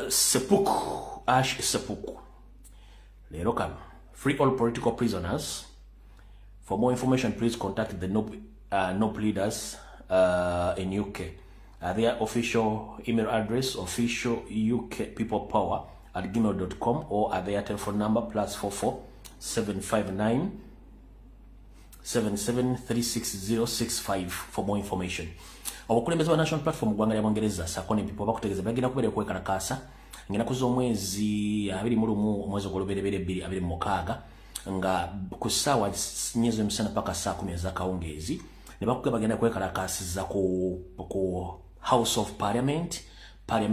Seppuku, Ash Seppuku. Free all political prisoners. For more information, please contact the NOP leaders in UK. Their official email address, official UK people power at gmail.com, or at their telephone number +44 759 773665 for more information. Abakulembeze ba national platform gwanga ya Bungereza sakone people bakutegeza bagenda kubere kwekana kasa ngena kuzo mwezi 21 mwezi ogoloberebere 26 nga kusawa nyezo msana paka saa 10 za kaongezi ne bakuga bagenda kwekana kasa za ku House of Parliament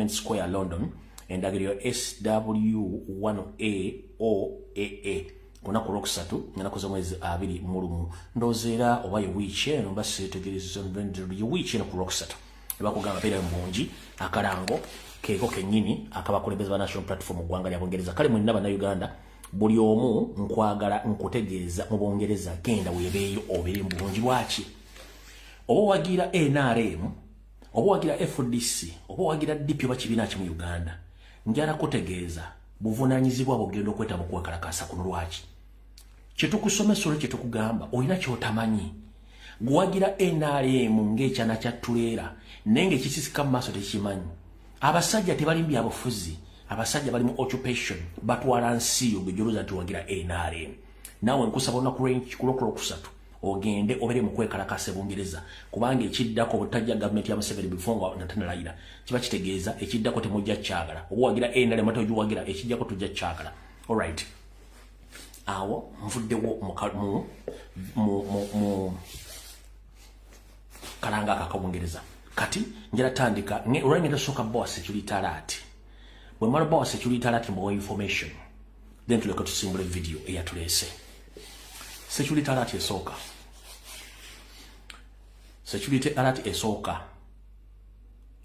Square London endagiro SW1A OAA kuna kurokusatu ngena kuzo mwezi 21 ndozera obaye wiche nomba setegerezo ndyo wiche na kurokusatu bakugamba pera mbonji akarango keko kenyini akabakulembeza ba national platform gwanga lya Bungereza kale mwinaba na Uganda buli omu nkwagala nkutegeeza mu Bungereza genda webeyo obiri mbonji wachi obo wagira NRM obo wagira FDC obo wagira DP bakibina ki mu Uganda njara kutegeeza buvunanyizibwa bogendo kweta mu kwakalakasa kuno lwachi kyetukusomesa olwo kyetukugamba olina kyotamanyi gwagira NRM ng'ekyana kyatulera nenge kisisika maaso tekimanyi abasajja tebalimbi abafuzi abasajja bali mu occupation batwala nsi ogejuluza tuwagira NRM nawe nkusaba ona ku range kulokolo kusatu ogende obere mu kwekalakasa Bungereza kubanga ekiddako butajja government ya Museveni bifonga natanalaira kiba kitegeeza ekiddako temujja kyagala obwagira NRM matoju wagira ekijjako tujja kyagala. All right, awo mvuddewo mu kalanga kakabungereza kati njira tandika olwengenda soka boss security alert bwe mara boss security alert more information then tuleka tusimbule video eyatulese security alert esoka security alert esoka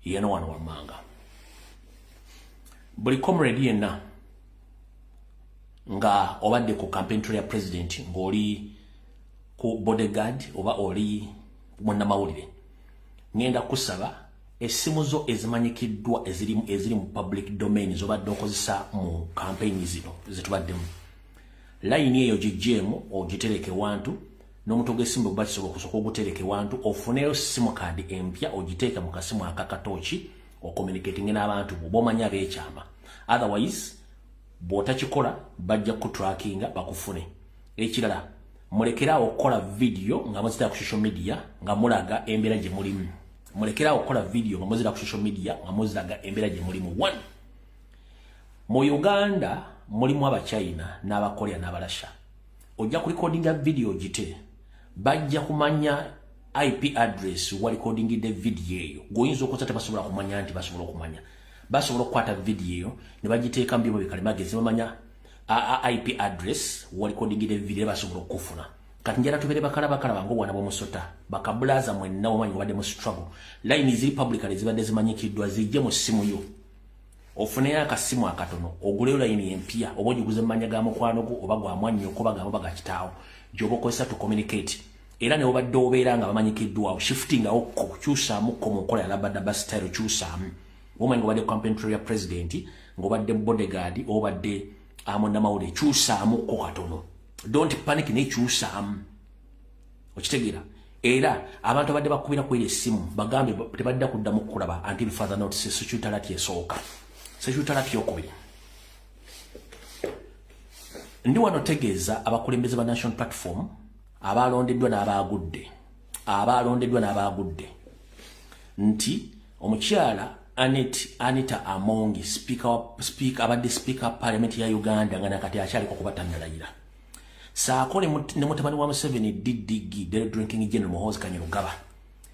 yeno wano wamanga buli comrade yenna nga obadde ku campaign trail president ngoli ku bodyguard oba oli mwana mawulire ngenda kusaba esimu zo ezimanyikiddwa eziri mu public domain zobadde okozesa mu campaign zino zitubaddemu line eyo gijjemu ogitereke wantu n'omutogo esimba bakisobola kusooka ogutereke wantu ofuneyo simu card empya ogiteeka mu kasimu akakatoki ocommunicating n'abantu bobomanya beekyama otherwise botakikola bajja ku trackinga bakufune. Ekirala mulekerawo okukola video nga muzita ku social media nga mulaga embeera gye mulimu mulekerawo okukola video nga muzita ku social media nga muziraga embeera gye mulimu. 1 mu Uganda mulimu Abachina n'Abakorea n'Abalasha ojja ku recordinga video gite bajja kumanya IP address wa recording the video eyo goyinza okozata basobola kumanya nti basobola okukwata video ne bagiteeka mbibo bikalimagezi bamanya IP address wa recording the video basobola okufuna kati njala tubere bakala ngo wana bomusota bakabulaza mwenna omanyi wabadde mu struggle line ziri publicly zibadde zimanyikiddwa zijje mu simu yo ofune akasimu akatono ogule line empya obojiguze manya ga mukwano go oba gwa mwanyo ko baga kitaawo jobokozesa to communicate era ne obadde obeera nga bamanyikiddwa shifting okko kyusa mukko mu nkola ya labada style kyusa woman ngo bade campaign trail president ngo bade bodyguard obadde amonna mawule kyusa mukko katono don't panic ne kyusa okitegeera era abantu abadde bakubira ku ile simu bagambe tebadda kuddamu kulaba until further notice security alert esooka security alert yokubiri ndi wano tegeeza abakulembeze ba national platform abalondeddwa n'abagudde nti omukyala Anita Amongi abadde speaker parliament ya Uganda nga nakati akyali kubatandalayira saako ne mutabani wa Museveni DDG drinking general Muhoozi Kanyarugaba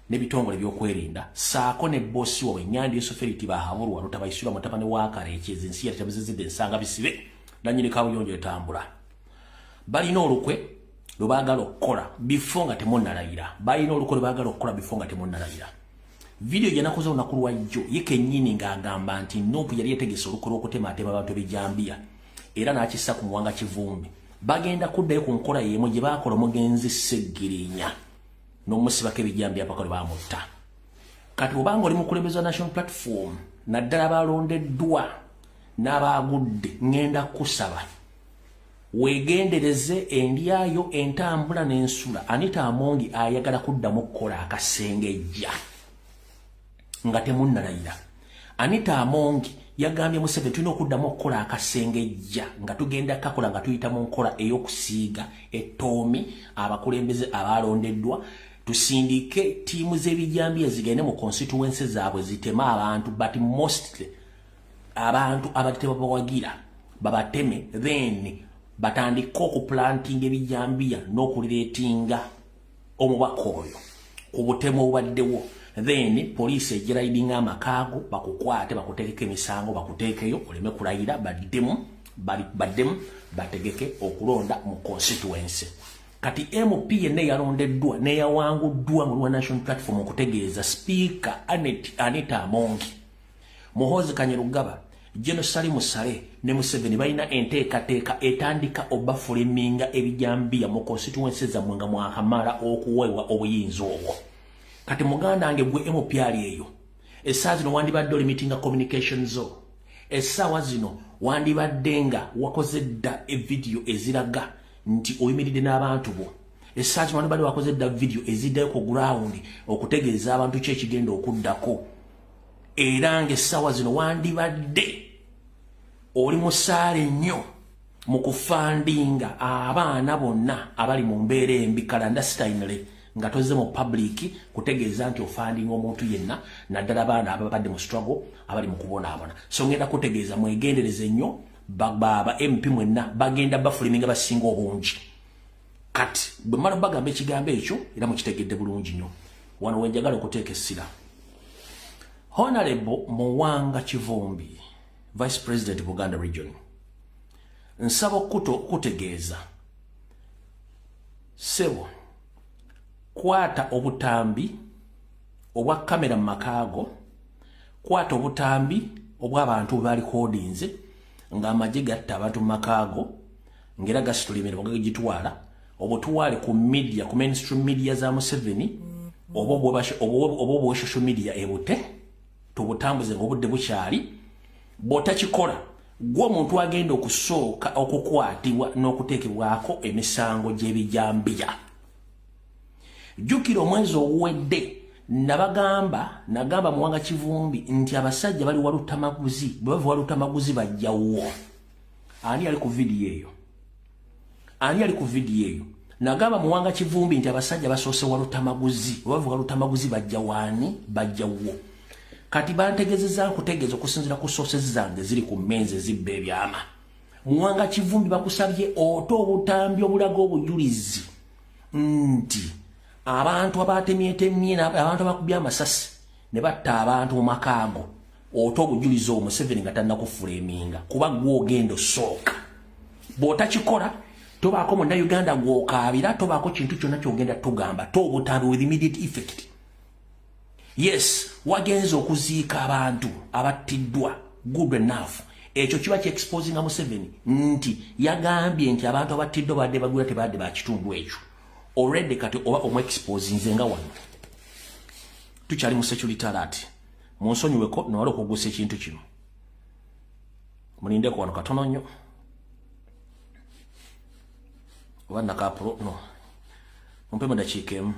n'ebitongole by'okwerinda saako ne bossi wa Nyandi Yusuferiti bahabulwa lutabayisira mutabani wa Karekyezi ensi yatabizizidde ensanga bisibe nanyini kabuyonjo etambula balina olukwe lubagala okukola before nga temunnalayira video janakoza unakulwa jo yeke nyini nga agamba nti nopu yali yategese olukolo okutema atema abantu bijambia era n'akissa ku muwanga kivumbi bagenda kuddayo ku nkola yemu gye bakola omugenzi Seggirinya n'omusibako ebijambia paka lwe bamutta kati obanga oli mukulembeza national platform naddala balondeddwa n'abagudde ngenda kusaba wegendereze endyayo entambula n'ensula. Anita Amongi ayagala kuddamu okukola akasengejja nga temunnalayira. Anita Amongi yagambye Museveni tulina okuddamu okukola akasengejja nga tugenda kakola nga tuyita mu nkola ey'okusiiga ettoomi abakulembeze abalondeddwa, tusindike tiimu z'ebijambiya zigende mu constituency zaabwe zitema abantu, but mostly abantu abatema bawagira babateme, then batandika okuplantinga ebijambiya n'okulireetinga omubaka oyo ku butemu obubaddewo, then police ejiraidinga amakaago bakukwate bakuteekeko emisango bakuteekeyo oleme kulayira baddemu bategeke okulonda mu constituency. Kati MP yenne yalondeddwa neyawanguddwa mu National Platform okutegeeza Speaker Anita Amongi, Muhoozi Kanyerugaba, General Salim Saleh ne Museveni balina enteekateeka etandika obafuliminga ebijambiya mu constituency zammwe nga mwakamala okuweebwa obuyinza obwo. Kati muganda wange gwe MP ali eyo, essaawa zino wandibadde olimitinga communication zo, essaawa zino wandibadde nga wakoze dda evidiyo eziraga nti oyimiridde n'abantu bo, essaawa zino wandibadde wakoze dda vidiyo eziddayo ku ground okutegeeza abantu ki ekigenda okuddako, era ng'essaawa zino wandibadde oli musaale nnyo mu kufandinga abaana bonna abali mu mbeera embi clandestinely nga tozze mu public kutegeeza nti ofandinga omuntu yenna naddala abaana ababadde mu struggle abali mu kubonaabona. So ngenda kutegeeza mwegendereze nnyo baba MP mwenna bagenda bafuliminga basinga obungi. Kati bwe mmala bagamba ekigambo ekyo era mukitegedde bulungi nnyo, wano wenjagala okuteeka essira. Honorable Muwanga Kivumbi, Vice President Buganda Region, nsaba okutegeeza sebo kwata obutambi obwa kamera mu makaago, kwata obutambi obw'abantu bali kodinze nga amagye gatta abantu mu makaago ngera gasitulimira nga gitwala obutuwale ku media, ku mainstream media za Museveni obo social media ebute tubutambuze ng'obudde bukyali. Bw'otakikola gwe omuntu agenda okusooka okukwatibwa n'okuteekebwako emisango gy'ebijambiya. Jjukira omwezi oguwedde nagamba Muwanga Kivumbi nti abasajja bali walutamaguzi, bwe bava walutamaguzi bajjawo. Ani ali ku vidiyo eyo? Nagamba Muwanga Kivumbi nti abasajja basoose walutamaguzi, bwe bava walutamaguzi bajjawaani bajjawo. Kati bantegezeza kutegeeza okusinziira ku sources zange ziri ku mmenzi ezibba ebyama. Muwanga Kivumbi bakusabye oto obutambi obulaga obujulizi nti abantu abatemyetemye abantu abakubye amasasi ne batta abantu mu makaago, oto obujulizi obwo Museveni nga tannakufuleminga kuba gwe ogenda osooka. Bw'otakikola tobaako Munnayuganda gw'okaabira, tobaako kintu kyonna ky'ogenda tugamba, tobutambi with immediate effect. Yes, wagenza okuziika abantu abattiddwa, good enough. Ekyo kiba kyexposing Museveni nti yagambye nti abantu abattiddwa badde bagula tebadde ba kitundu ekyo. Already kati oba omwexposing nga wano. Tukyali mu security alert. Munsonyiweko nawala okugusa ekintu kino. Mulindeko wano katono nnyo. Oba nakapro no. Mumpemu dakiika emu.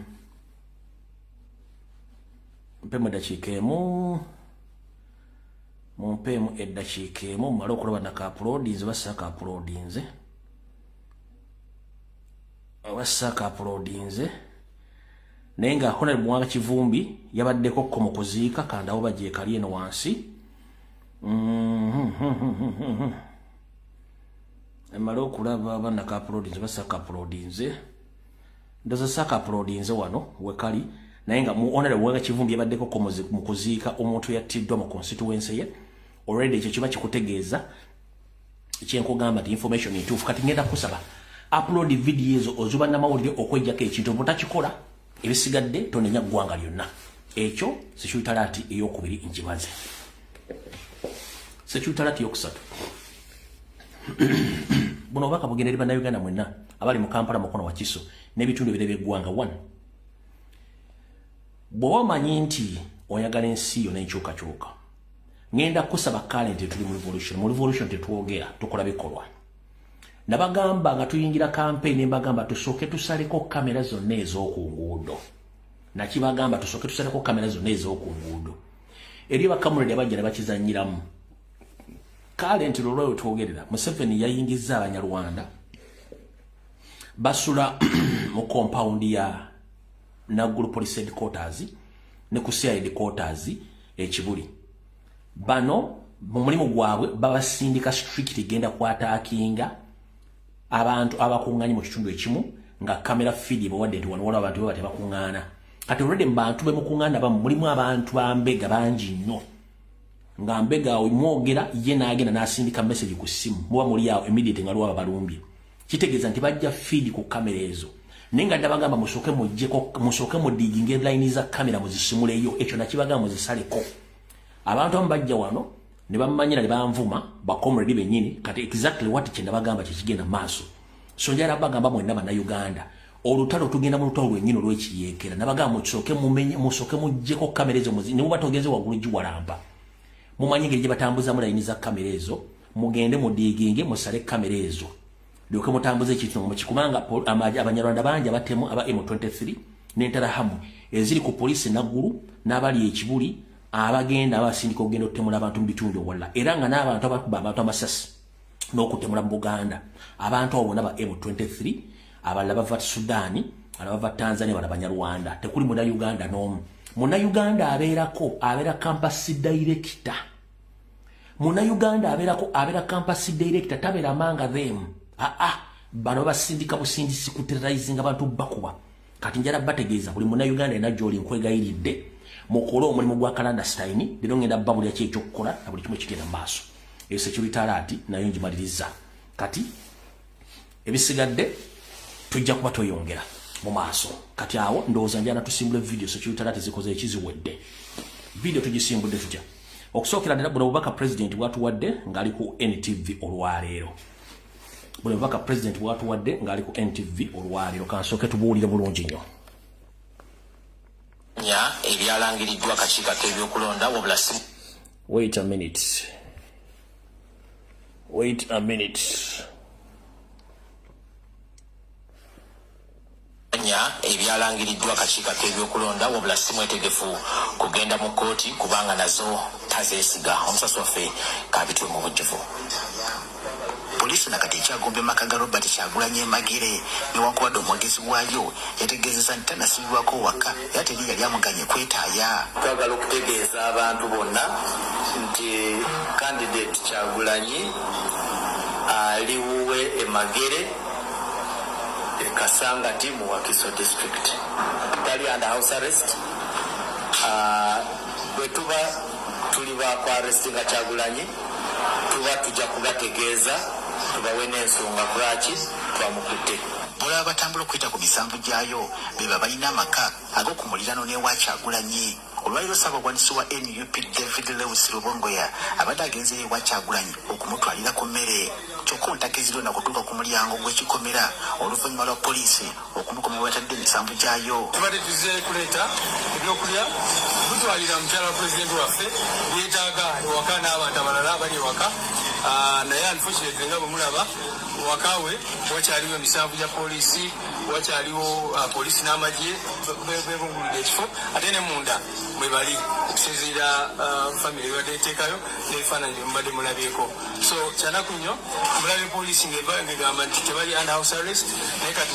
Mumpemu eddakiika emu mmale okulaba nakaapulodinze basaka apulodinze. Wasaka uploadinze nenga Honorable Muwanga Kivumbi yabaddeko ko mu kuziika kandawo bajje kali eno wansi. Emala okulaba abana ka uploadinze basaka uploadinze ndoza saka uploadinze wano wekali nayenga mu Honorable Muwanga Kivumbi yabaddeko ko mu kuziika omuntu yattiddwa mu constituency ye. Already ekyo kiba kikutegeeza ekyenkugamba nti information entuufu. Kati ngenda kusaba upload videos ozuba namawulire okwejjako ekintu mutakikola ebisigadde tonenya ggwanga lyonna. Ekyo sekitalati ey'okubiri nkibaze. Sekitalati yokusatu. Buno baka bugenda eri Bannayuganda mwenna abali mu Kampala mukono wa Kiso n'ebitundu ebirala by'eggwanga 1. Bw'oba omanyi nti oyagala ensi yo n'enkyukakyuka ngenda kusaba current tuli mu revolution tetuogera tukola bikolwa nabagamba nga tuyingira campaign mbagamba tusoke tusaleko kamera zonna ez'okunguudo nakibagamba tusoke tusaleko kamera zonna ez'okunguudo eri bakamulede abajja ne bakizanyiramu current lolwo tuogerera Museveni yayingiza abanyarwanda basula mu compound ya Naguru Police Headquarters ne ku CID Headquarters ekibuli bano mu mulimu gwabwe babasindika strict genda kwataakinga abantu abakunganye mu kitundu ekimu nga kamera feed bawadde nti wano abantu baba tebakungana kati already mbantu bemukungana bamu mulimu abantu bambega bangi nnyo nga mbega omwogera ye naagenda n'asindika message ku simu muba muli awo immediate nga lwaba balumbye kitegeeza nti bajja feed ku kamera ezo nenga ndabagamba musoke mu digging line za kamera muzisimuleyo ekyo nakibagamba muzisaleko abantu bajja wano ne bamanyira ne banvuma bakomredi benyini kati exactly what kye ndabagamba kikigenda maaso so njala bagamba mwenna bana Uganda olutalo tugenda mu lutalo lwenyino lwekiyekera nabagamba musoke mujjeko kamera ezo ne muba togeze waggulu jiwalamba mumanyi ngeri gye batambuza mu line za kamera ezo mugende mu digging musale kamera ezo lyoke mutambuze ekitundu mukikubanga abanyarwanda bangi abatemu aba M23 n'entarahamu eziri ku poliisi Naguru n'abali ekibuli abagenda abasindika okugenda okutemula abantu mu bitundu wala era nga n'abantu abakuba abantu amasasi n'okutemula mu Buganda abantu abo bonna ba M23 abalala bava Sudani abalala bava Tanzania bala Banyarwanda tekuli muna Uganda n'omu muna Uganda abeera campus director muna Uganda abeera campus director tabeera amanga them bano basindika busindisi kuterrorizing abantu bakuba kati njala bategeeza buli muna Uganda ena gy'oli nkwegayiridde mukolo omulimu gwa clandestine lero ngenda babulya kyekyokukola na buli kimu kigenda maaso security alert nayo njimaliriza kati ebisigadde tujja kuba toyongera mu maaso kati awo ndowooza njala tusimbule video security alert zikoze ekiziwedde video tugisimbudde tutya okusookera ddala buno bubaka president bwatuwadde ng'ali ku NTV olwaleero buno bubaka president bwatuwadde ng'ali ku NTV olwaleero kansooke tubuulire bulungi nnyo ebyalangiriddwa akakiiko k'ebyokulonda wabula si wait a minute ebyalangiriddwa akakiiko k'ebyokulonda wabula si mwetegefu kugenda mu kkooti kubanga nazo tazeesiga omusasi waffe kabitwe mu bujjuvu Polisi nakati kyagombe maka ga Robert Kyagulanyi Magere newankubadde omwogezi waayo yategeezezza nti tanasibibwako waka era teri yali amuganye kwetaaya. Twagala okutegeeza abantu bonna nti candidate Kyagulanyi aliwuwe e Magere e Kasangati mu Wakiso district tali under house arrest. Bwe tuba tuli baako arrestinga Kyagulanyi tuba tujja kugategeeza tubawe n'ensonga lwaki twamukutte. Bola batambula okuyita ku misanvu gyayo beba balina amaka ag'okumulirano n'ewa Kyagulanyi. Olwaliro Ssaabawandiisi wa NUP David Lewis Rubongoya abadde agenze ewa Kyagulanyi okumutwalira ku mmere kyokka ontaka ezirona kutuuka ku mulyango gw'ekikomera oluvannyuma lwa poliisi okumukoma bwe batadde emisanvu gyayo. Tubadde tuzze kuleeta ebyokulya tutwalira mukyala wa pulezidenti waffe byetaaga ewaka n'abantu abalala abali ewaka naye unfortunately nga bwe mulaba wakawe wakyaliwo emisanvu gya poliisi wakyaliwo poliisi n'amagye bebunguludde ekifo ate ne munda mwe bali okusinziira famire ebadde eteekayo n'ebifaananyi bye mubadde mulabyeko. So kyanaku nnyo mulabye poliisi ng'egamba nti tebali under house arrest naye kati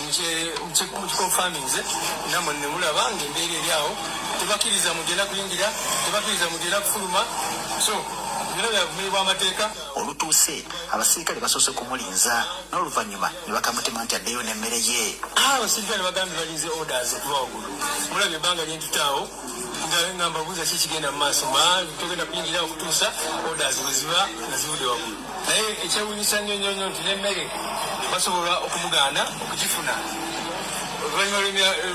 mukikonfirmings nammwe ne mulaba ng'embeera eri awo tebakkiriza mugenda kuyingira tebakkiriza mugenda kufuluma so olutuuse abasirikale basoose kumulinza n'oluvannyuma ne bakamutema nti addeyo n'emmere ye. Abasirikale bagambye balinze orders okuva waggulu mulabye ebbanga lyentutaawo nga mbabuuza ki kigenda mu maaso togenda kuyingira okutuusa orders bwe ziba nga zivudde waggulu naye ekyewuunyisa nnyo nnyo nti n'emmere basobola okumugaana okugifuna oluvannyuma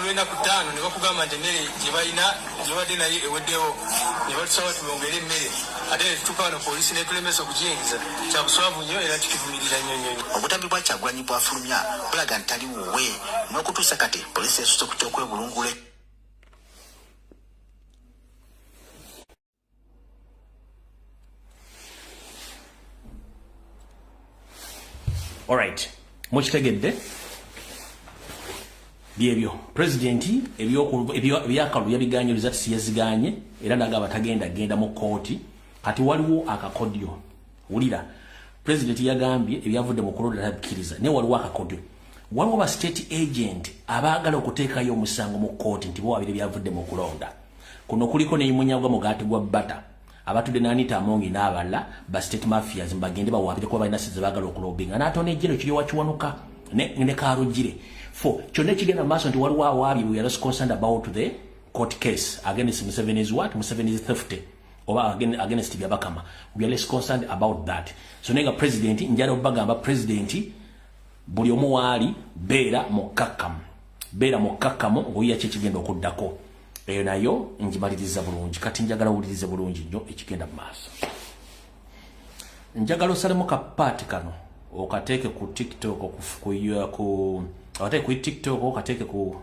lw'ennaku 5 ne bakugamba nti emmere gye balina gyebadde naye eweddewo ne batusaba tubongere emmere ate netutuuka wano poliisi netulemesa okugiyingiza kyabuswavu nnyo era tukivumirira nnyo nnyo. Obutambi bwa Kyagulanyi bwafulumya bulaga nti tali wuwe n'okutuusa kati poliisi esusse kutya okwebulungula. All right. Mukitegedde byebyo president ebyakalu yabiganyiriza tisiyaziganye era nagaba genda mu kooti kati waliwo akakodyo ulira president yagambye ebyavudde mu kulonda tabikkiriza ne waliwo akakodyo waliwo ba state agent abaagala okuteekayo omusango mu kooti nti bo babiri byavudde mu kulonda kuno kuliko ne munyagwa mugati gwa bata abatudde Anita Amongi n'abala ba state mafias mbagende bawabire kuba balina size baagala okulobinga n'atone jero kiri wakiwanuka ne karugire for kyonna kigenda maaso nti waliwo awabi we are concerned about the court case against Museveni's what Museveni's theft oba against Byabakama we are less concerned about that so nenga president njala obagamba president buli omuwali beera mukakamo ngoya kigenda okuddako eyo nayo njimaliriza bulungi kati njagala ulirize bulungi nnyo ekigenda maaso njagala osalemu kapaati kano okateeke ku TikTok okateeke ku TikTok okateeke ku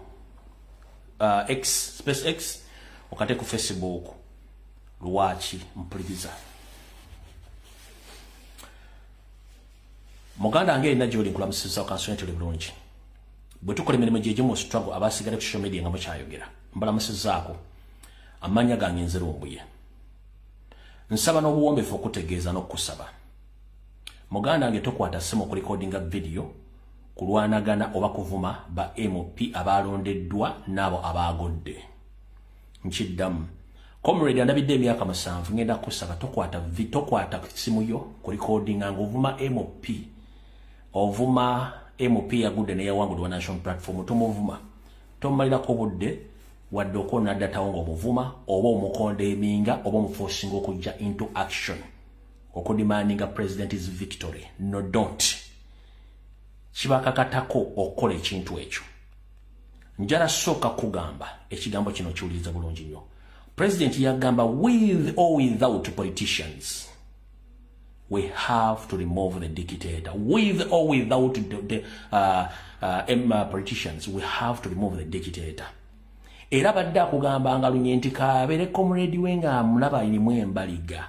X SpaceX okateeke ku Facebook lwaki mpuliriza muganda ange ina joli nkulamusiza okansonete bulungi bwe tukola emirimu gye mu struggle abasigala ku social media nga mukyayogera mbalamusizaako amanya gange nzero ombuye nsaba n'obuwombefu okutegeeza n'okusaba muganda ange tokwata simu ku recordinga video kulwanagana oba kuvuma ba MP abalondeddwa n'abo abagodde nkiddamu comrade andabidde emyaka 7 ngenda kusaba tokwata simu yo ku recordinga ng'ovuma MP ovuma MP yagudde ne yawangudwa national platform tomuvuma tomalira ko budde wadde okona data ngo muvuma oba omukonde eminga oba omuforcing okujja into action okudemandinga president is victory no don't kibakakatako okola ekintu ekyo njala soka kugamba ekigambo kino kiwuliriza bulungi nnyo president yagamba with or without politicians we have to remove the dictator with or without the politicians we have to remove the dictator era badde akugamba nga lunye nti kabere comrade wenga amulaba ilimu embaliga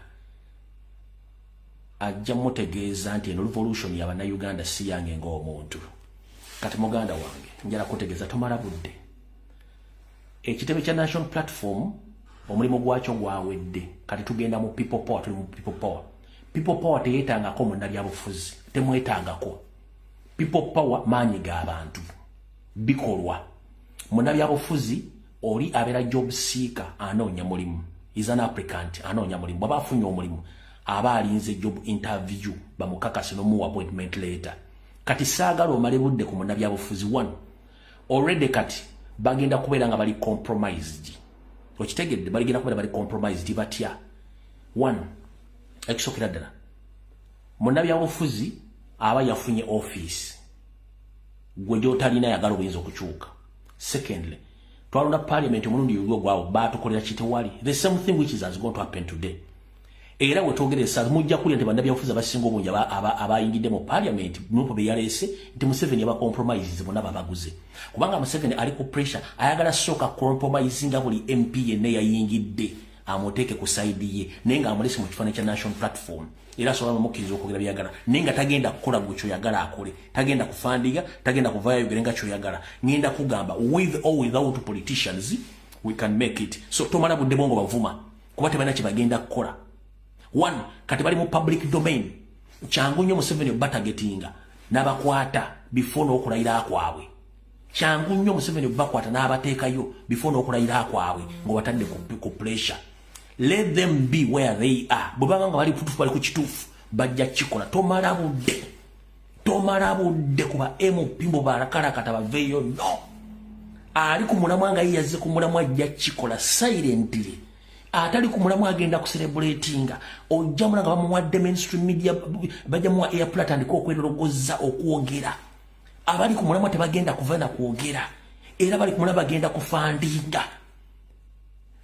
ajja mutegeeza nti eno revolution y'abana Uganda si yange ng'omuntu kati muganda wange njala kutegeeza tomala budde ekitebe kya national platform omulimu gwakyo gwawedde kati tugenda mu people power tuli mu people power teyetangako munnabyabufuzi temwetangako people power maanyi g'abantu bikolwa munnabyabufuzi oli abera job seeker anoonya mulimu is an applicant anoonya mulimu bw'aba afunye omulimu aba alinze job interview bamukakase n'omuwa appointment letter kati saagala omale budde ku munnabyabufuzi one already kati bagenda kubeera nga bali compromised okitegedde bagenda kubeera bali compromised batya one ekisokera ddala munnabyabufuzi aba yafunye office gwe gy'otalina yagala obuyinza okukyuka secondly twalonda parliament omulundi ogwo gwawo baatukolera kitewali the same thing which is going to happen today era wetwogeresa mujja kulya nti bannabyabufuzi abasinga obungi abayingidde mu parliament nupo beyalese nti Museveni yaba compromises bonna babaguze kubanga Museveni ali ku pressure ayagala soka compromise nga buli MP yenna yayingidde amuteeke ku side ye nenga amulese mu kifaananyi kya national platform era sola mukkiriza okwogera byagala nenga tagenda kukola gukyo yagala akole tagenda kufandiga tagenda kuvaayo gerenga kyo yagala ngenda kugamba with or without politicians we can make it so tomala budde bongo bavuma kuba tebana kibagenda kukola one kati bali mu public domain kyangu nnyo Museveni batagetinga n'abakwata before n'okulayira kwabwe kyangu nnyo Museveni bakwata n'abateekayo before n'okulayira kwabwe ngo batadde ku pressure let them be where they are bobanga nga bali putufu bali ku kituufu bajja kikola tomala budde kuba MP mbo barakalakata baveeyo no ali ku mulamwa nga yazze ku mulamwa ajja kikola silently atali ku mulamwa agenda ku celebratinga ojja mulanga bamuwadde mainstream media bajja mu airport andiko okwerogozza okwogera abali ku mulamwa tebagenda kuvana kwogera era bali ku mulamwa bagenda kufandinga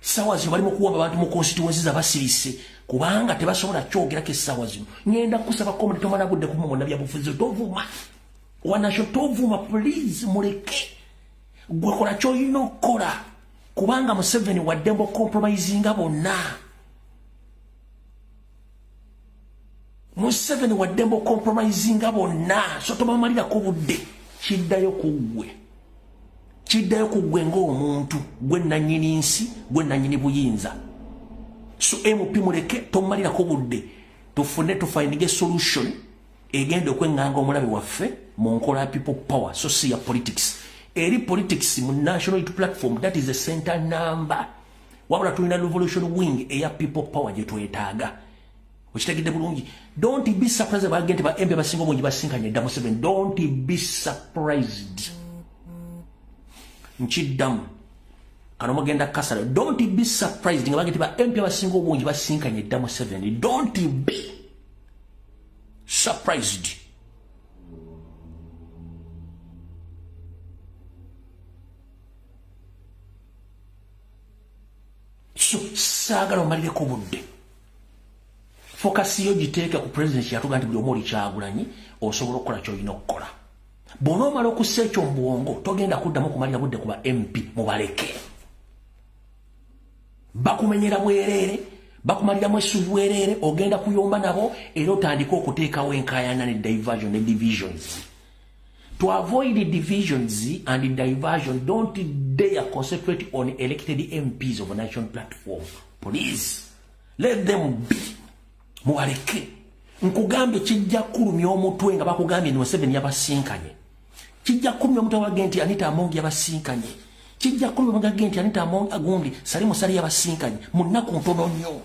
sawa zino bali mu kuwamba abantu mu constituencies abasirise kubanga tebasobola kyogera ke sawa zino ngenda kusaba komune tomala budde ku mu nabyabufuzi tovuma wanasho tovuma please muleke gwe kola kyoyina okukola kubanga Museveni waddembo compromising bonna Museveni waddembo compromising bonna so tobamalira ko budde kiddayo kugwe ng'omuntu gwe nannyini nsi gwe nannyini buyinza so MP muleke tomalira ko budde tufune tufind a solution egenda okwenganga omulabe waffe mu nkola people power so see politics eri politics mu national platform that is the center number wabula tulina revolution wing eya people power gye twetaaga okitegedde bulungi. Don't be surprised about agenti ba MP basinga obungi basinkanye ddamu 7. Don't be surprised. Nchiddamu kano mugenda kasala. Don't be surprised nga bagenti ba MP basinga obungi basinkanye ddamu 7. Don't be surprised. So saagala omalire ku budde. Focus yo giteeka ku president yatuga nti buli omuli Kyagulanyi osobola okukola ky'olina okukola. Bw'onoomala okussa ekyo mu bwongo togenda kuddamu kumalira budde kuba MP mubaleke. Bakumenyera bwereere, bakumaliramu essuubi bwereere, ogenda kuyomba nabo era otandika okuteekawo enkaayana ne diversion ne divisions. To avoid the divisions and the diversion, don't dare concentrate on elected MPs of a national platform. Please, let them be. Muwaleke nkugambye kijja kulumya omutwe nga bakugambye ni 7 yabasinkanye kijja kulumya omutwe wagenti Anita Among yabasinkanye kijja kulumya wagenti Anita Among agundi Salimu Sali yabasinkanye munnaku ntono nnyo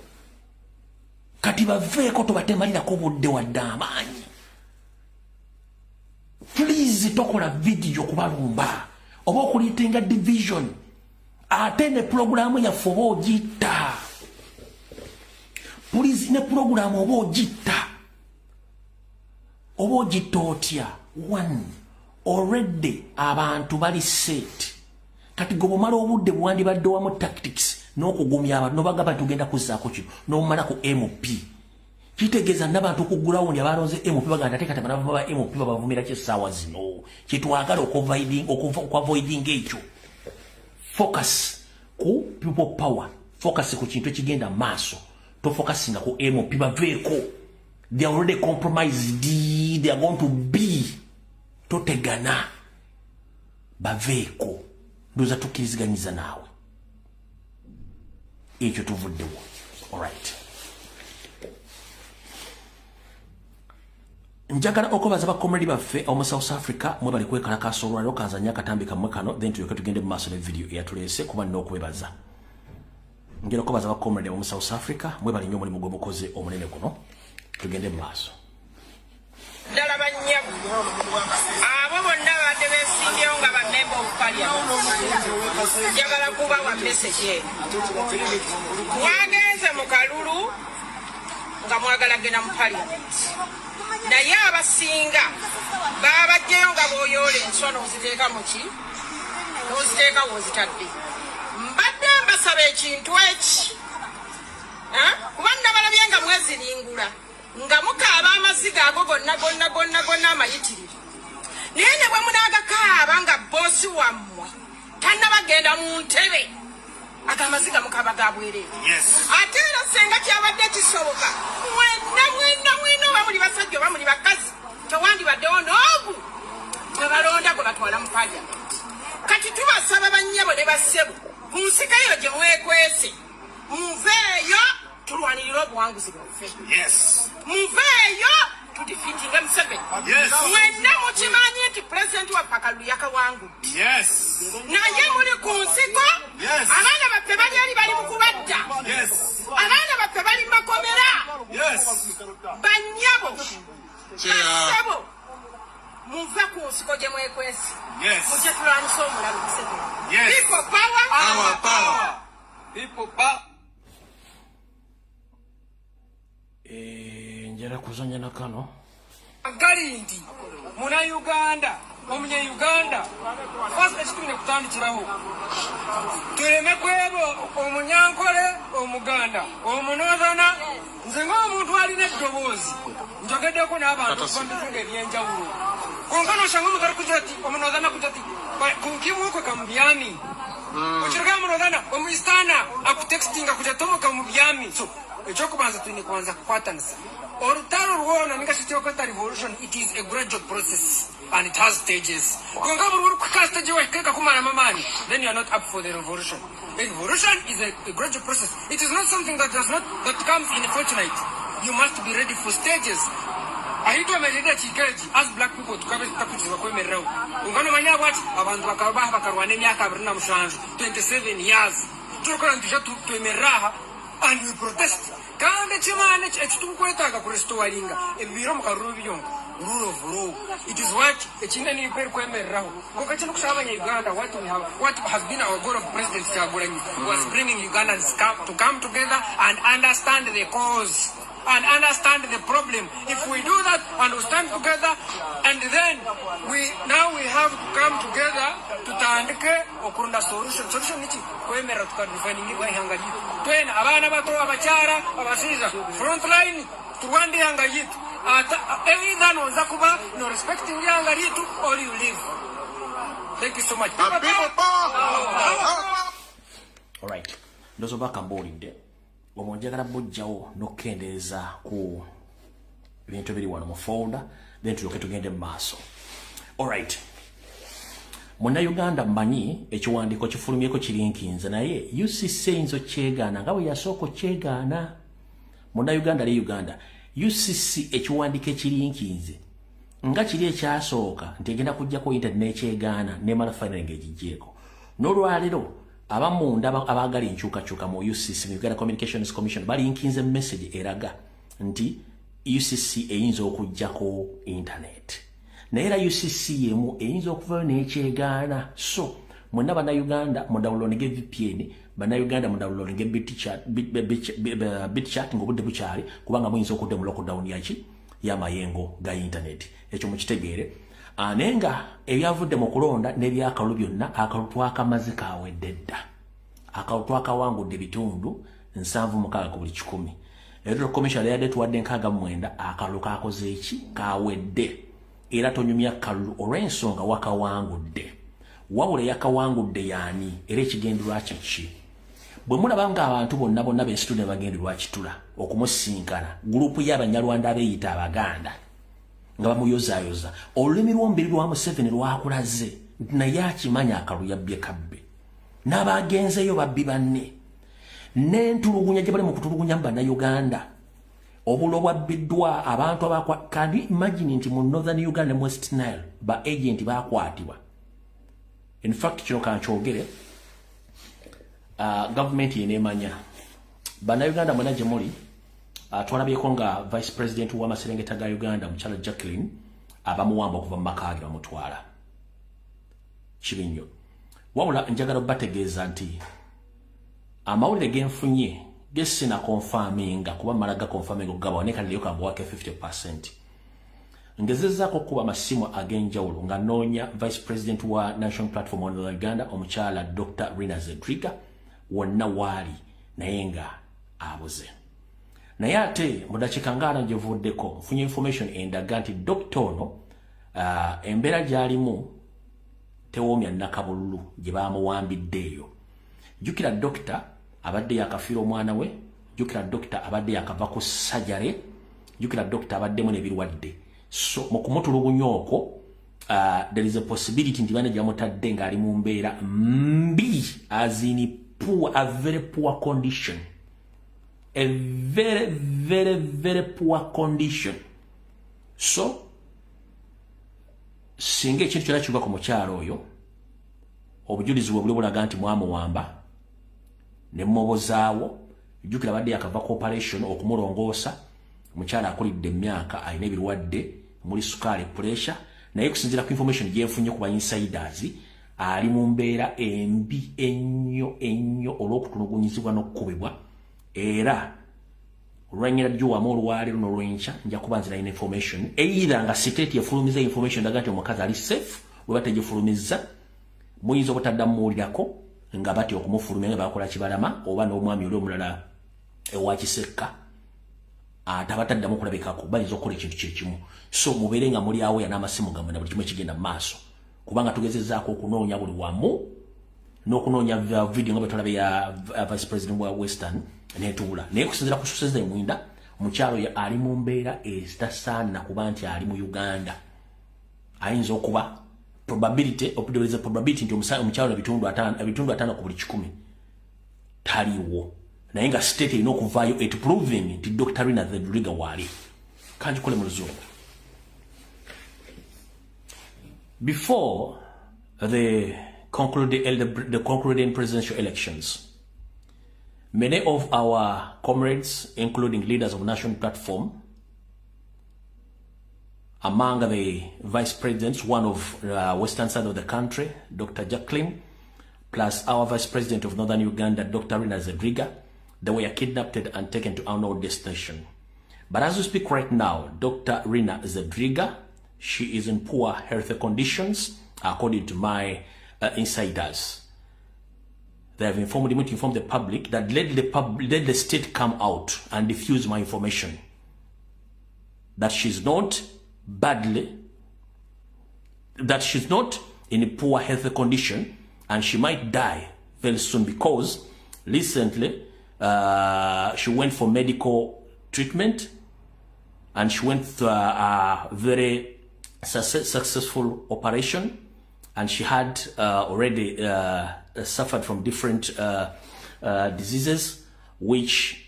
kati baveeko tobatemalira ko budde waddamaanyi. Please tokola video kubalumba oba okulitenga division ate ne programu ya fobo jita. Please ne programu obo jita otya. One, already abantu bali set kati gobo mala obudde bwandi badde wamu tactics n'okugumya abantu nobagaba tugenda kuzzaako kino n'omala ku MP kitegeeza n'abantu ku ground abalonze MP baganda tekata bana baba MP babavumira kyessaawa zino kitwagala okavoiding ekyo. Focus ku people power, focus ku kintu ekigenda maaso. To focusing on MP baveeko. They are already compromised. They are going to be totegana baveeko ndoza tukiriziganyiza naawe ekyo tuvuddewo. Alright, njagala okubaza bakomredi baffe omu South Africa mwe bali kwekalakaasa olwaliro kanzanya akatambi kammwe kano then tulyoke tugende mu maaso ne video eyatuleese kuba nina okwebaza. Ngero kubaza bakomredi omu South Africa mwe bali nnyo mulimu gwe mukoze omunene guno tugende mu maaso. Ddala bannyabu abo bonna badde beesimbyewo nga bamemba Parliament njagala kubawa message mwagenze mu kalulu nga mwagala genda mu Parliament naye abasinga babajjeyo nga booyoola enswa n'oziteeka mu ki n'oziteeka w'ozitadde. Mbadde mbasaba ekintu eki kuba nabalabye nga mweziringula nga mukaaba amaziga ago gonna amayitirivu naye ne bwe munaagakaaba nga boosi wammwe tannabagenda mu ntebe agamaziga mukaaba ga bwereere. Ate era senga kyabadde kisoboka mwena oba muli basajja oba muli bakazi tewandibaddewo n'ogu tebalonda gwe batwala mu Parliament. Kati tubasaba bannyabo ne bassebo ku nsika eyo gye mwekwese muveeyo tulwanirira obuwanguzi bwaffe. Muveeyo tudifiitinge Museveni. Mwenna mukimanyi nti pulezidenti waffe akalulu yakawangudde. Naye muli ku nsiko abaana baffe bali eri bali mu kubadda. Abaana baffe bali mu makomera. Bannyabo bassebo muve ku nsiko gye mwekwese mujje tulwanyisa omulabe Museveni. People power. People power. Njala kuzanya na kano Galindi muna Uganda omunye Uganda fast ekitune kutandikiraho tuleme kwebo omunyankole omuganda omunozana nze ng'omuntu alina eddoboozi njogeddeko n'abantu bambitunga ebyenjawulo konkano osanga omugalo kutati omunozana kutati kunkimuko kamubyami okirega omunozana omwisitaana akutextinga kutatomoka mu byami so ekyokubanza tulina kwanza kukwatanisa Orutaro ruona nika sitokota revolution, it is a gradual process and it has stages. Then you are not up for the revolution. The revolution is a gradual process. It is not something that comes in a fortnight. You must be ready for stages. Ahitwa melida chikeji as black people tukabeta kutiza kwemerera. Ungano manya what abantu bakabaha bakarwane myaka 27 years. Tukora ndisha twemerera and we protest. Kandi chimane ekitukwetaga kurestoringa ebiro mukarubyo rule of law. It is what echinani per kwemerera. Ngoka chino kusabanya Uganda what has been our goal of President Kyagulanyi was bringing Ugandans to come together and understand the cause and understand the problem. If we do that and we stand together, and then we have to come together to tandike okurunda solution nichi kwemera tukadifanyingi kwa ihanga yitu twena abana bato abachara abasiza front line tuwandi ihanga yitu either noza kuba no respecting ihanga yitu or you live. Thank you so much. All right, ndozo baka mbolide omonjagala bojjawo nokendeeza ku bintu biri wano mu folder then tuloke tugende maaso. All right, muna Uganda mmanyi ekiwandiiko kifulumyeko kirinkinze naye UCC inzo kyegana nga bwe yasooka kyegana. Muna Uganda le Uganda UCC ekiwandiiko ekirinkinze nga kiri ekyasooka nti egenda kujjako internet kyegana nemala final ng'egijjeeko n'olwaliro abamunda abagala enkyukakyuka mu UCC mu Uganda Communications Commission bali nkinze message eraga nti UCC eyinza okujjako internet naye era UCC yemu eyinza okuvayo n'ekyegaana. So mwena bannayuganda mu downloadinge VPN, bannayuganda mu downloadinge BitChat ng'obudde bukyali kubanga muyinza okudde mu lockdown y'amayengo ga internet. Ekyo mukitegeere. Anenga ebyavudde mu kulonda n'ebyakalu byonna akalu twakamaze kawedde dda. Akalu twakawangudde bitundu 76 ku buli 100. Electoral Commission yadde tuwadde 69 akalu kakoze eki kawedde. Era tonyumya kalu olw'ensonga wakawangudde. Wabula yakawangudde yani era ekigendererwa ki? Bwe mulaba nga abantu bonna b'ensitu ne bagendererwa kitula okumusinkana gurupu y'Abanyarwanda abeeyita Abaganda nga bamuyozayoza olulimi lw'omubiri lwa Museveni lwakulaze naye akimanya akalu yabbye kabbe n'abagenzeyo babbi banne n'entulugunya gye bali mu kutulugunya mu Bannayuganda obulo bwabbiddwa abantu abakwa. Can you imagine nti mu Northern Uganda mu West Nile ba agent bakwatibwa? In fact kino kankyogere government yeneemanya Bannayuganda mwena gye muli twalabyeko nga Vice President wa Maserengeta ga Uganda Mukyala Jacqueline abamuwamba okuva mu maka ge bamutwala kibi nnyo. Wabula njagala bategeeza nti amawulire genfunye gesina confirminga kuba malaga confirming okugaba nekali lyo kagwake 50%. Ngezezzaako kuba amasimu ag'enjawulo nga noonya Vice President wa National Platform on Uganda Omukyala Dr. Rina Zedriga wonna waali naye nga abuze. Naye ate mu dakiika nga 4 gyevuddeko nfunye information endaga nti Dr. ono embeera gy'alimu tewoomya Nakabululu gye baamuwambiddeeyo. Jjukira Dr. abadde yakafiira omwana we, jjukira Dr. abadde yakava ku sajjale, jjukira Dr. abaddemu n'ebirwadde. So mu kumutulugunya okwo there is a possibility nti bana gyamutadde ng'ali mu mbeera mbi, as in poor, a very poor condition. A very, very, very poor condition. So singa ekintu kyonna kiva ku mukyalo oyo obujulizi bwe buli bulaga nti mwamuwamba ne mmobozaawo, jjukira abadde yakava ku operation okumulongoosa. Mukyala akulidde emyaka alina ebirwadde muli sukaali, pressure, naye kusinziira ku information gyenfunye ku ba insiders ali mu mbeera embi ennyo olw'okutulugunyizibwa n'okukubibwa. Era olwanyira jjo wamu olwaleero n'olwenkya nja kuba nzira ina information either nga state yefulumiza information daga nti omukazi ali safe bwe bategifulumizza muyinza obutaddamu muwulirako nga bati okumufulumya nga bakola kibalama oba n'omwami oli omulala ewa Kisekka tabataddamu kulabikako bayinza okukola ekintu kyekimu. So mubeere nga muli awo n'amasimu gammwe na buli kimu ekigenda mu maaso kubanga tugezezzaako okunoonya buli wamu n'okunoonya video nga bwe tulabe ya Vice President wa Western netuula naye kusinziira ku sources mwinda mukyalo ya ali mu mbeera ezitasaana kuba nti ali mu Uganda. Ayinza okuba probability nti omukyalo ebitundu 5 ku buli 10 taliwo. Naye nga state erina okuvaayo it proving nti Dr. Rina Zedriga waali. Kanjikole mu Luzungu. Before the concluding presidential elections, many of our comrades, including leaders of National Platform, among the vice presidents, one of western side of the country, Dr. Jacqueline, plus our vice president of northern Uganda, Dr. Rina Zedriga, they were kidnapped and taken to unknown destination. But as we speak right now, Dr. Rina Zedriga, she is in poor health conditions, according to my insiders. They have informed the public that let the state come out and diffuse my information. That she's not in a poor health condition and she might die very soon because recently she went for medical treatment and she went through a very successful operation and she had already suffered from different diseases which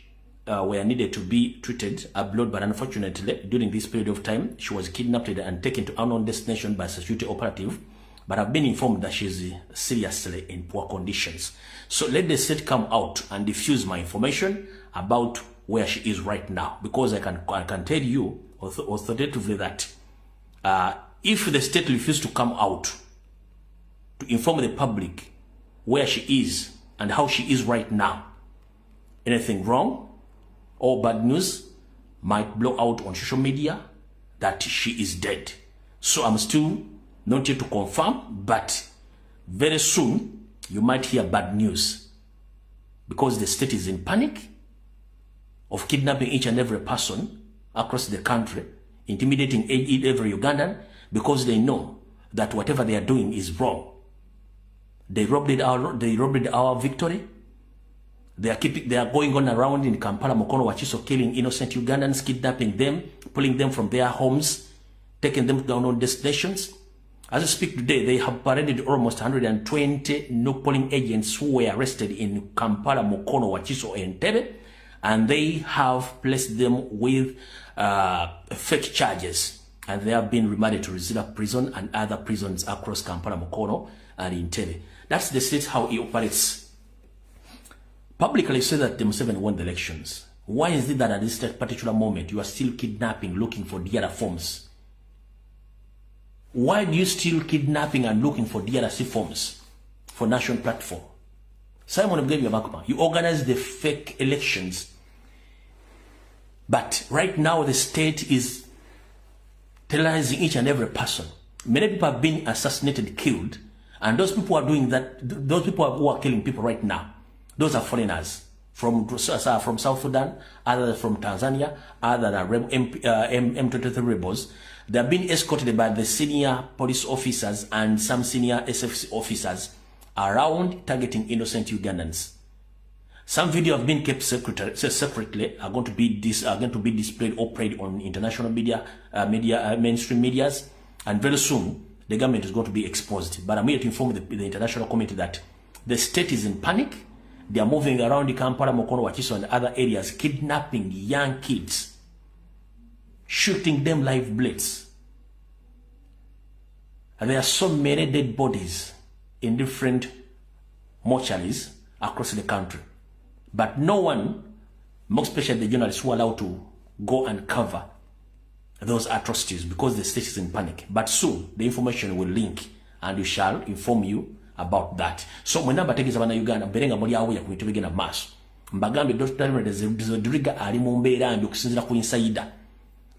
were needed to be treated abroad, but unfortunately during this period of time she was kidnapped and taken to unknown destination by security operative, but I've been informed that she's seriously in poor conditions. So let the state come out and diffuse my information about where she is right now, because I can tell you authoritatively that if the state refuses to come out to inform the public where she is and how she is right now, anything wrong or bad news might blow out on social media that she is dead. So I'm still not yet to confirm, but very soon you might hear bad news because the state is in panic of kidnapping each and every person across the country, intimidating every Ugandan, because they know that whatever they are doing is wrong. They robbed our victory. They are going on around in Kampala, Mukono, Wachiso, killing innocent Ugandans, kidnapping them, pulling them from their homes, taking them to unknown destinations. As I speak today, they have paraded almost 120 new polling agents who were arrested in Kampala, Mukono, Wachiso, and Entebbe, and they have placed them with fake charges, and they have been remanded to Rizila prison and other prisons across Kampala, Mukono, and Entebbe. That's the state how it operates. Publicly say that the Museveni won the elections. Why is it that at this particular moment you are still kidnapping, looking for DRC forms? Why do you still kidnapping and looking for DRC forms for National Platform? Simon Mugabekwa, you organized the fake elections, but right now the state is terrorizing each and every person. Many people have been assassinated, killed, and those people are doing that. Those people who are killing people right now, those are foreigners from South Sudan, other from Tanzania, other than M23 rebels. They are being escorted by the senior police officers and some senior SFC officers around targeting innocent Ugandans. Some video have been kept secretly, are going to be displayed or played on international media, mainstream medias, and very soon the government is going to be exposed. But I'm here to inform the international community that the state is in panic. They are moving around the Kampala, Mukono, Wachiso, and other areas, kidnapping young kids, shooting them live bullets. And there are so many dead bodies in different mortuaries across the country. But no one, more especially the journalists, who are allowed to go and cover those atrocities because the state is in panic. But soon, the information will link and we shall inform you about that. So when I'm taking Savannah Uganda, Berenga Moria Waya to begin a mass. Mbagambi Dr. Zedriga ali mu mbeera and okusinzira ku insider.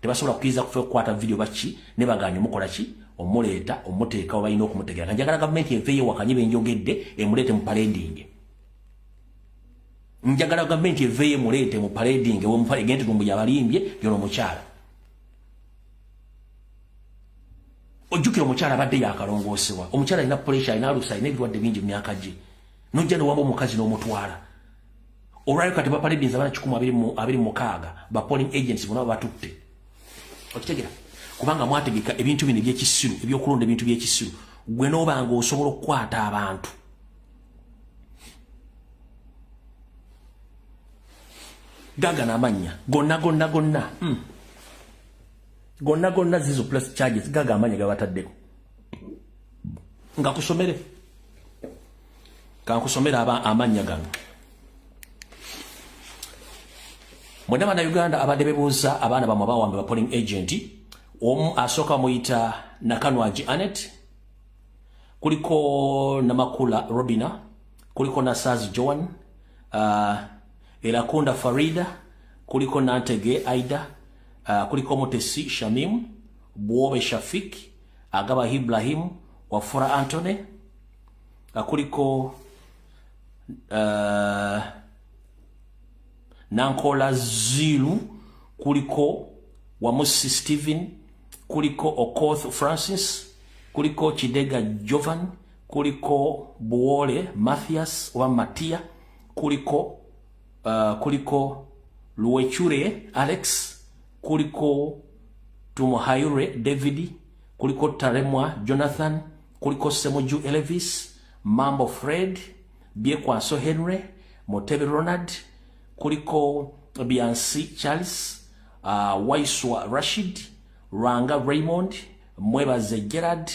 Tebasobola kukiza kukwata video bachi ne baganya mukola ki omuleeta omuteeka obayina okumutegera. Njagala government yeveeyo wakanyibe njogedde emulete mu parading. Njagala government yeveeyo mulete mu parading we mufale gente tumbu yabalimbye yono mukyala. Ojjukira omukyala abadde yakalongoosebwa. Omukyala alina pressure, alina alusa, alina ebirwadde bingi mu myaka gye. Nojja ne waba omukazi n'omutwala. olwayo kati bapalidinza abana 26 ba polling agents bona batutte okitegera kubanga mwategeka ebintu bino by'ekisiru ebyokulonda ebintu by'ekisiru gwe n'obanga osobola okukwata abantu gaga n'amanya gonna zizo plus charges gaga amanya gabataddeko nga kusomera amanya gano mwena bana Uganda abadde bebuuza abaana bamwe bawambe ba polling agent omu asooka muyita Nakanwaji Anet kuliko Namakula Robina kuliko Nasazi Joan Elakunda Farida kuliko Nantege Aida kuliko Motesi Shamim Buobe Shafik Agaba Ibrahim Wafura Antone kuliko Nankola Zilu kuliko Wamusi Steven kuliko Okoth Francis kuliko Chidega Jovan kuliko Buole Mathias wa Matia kuliko Luwechure Alex kuliko Tumuhayure David kuliko Taremwa Jonathan kuliko Semoju Elvis Mambo Fred Biekwaso Henry Motebe Ronald kuliko Biansi Charles Waiswa Rashid Ranga Raymond Mwebaze Gerard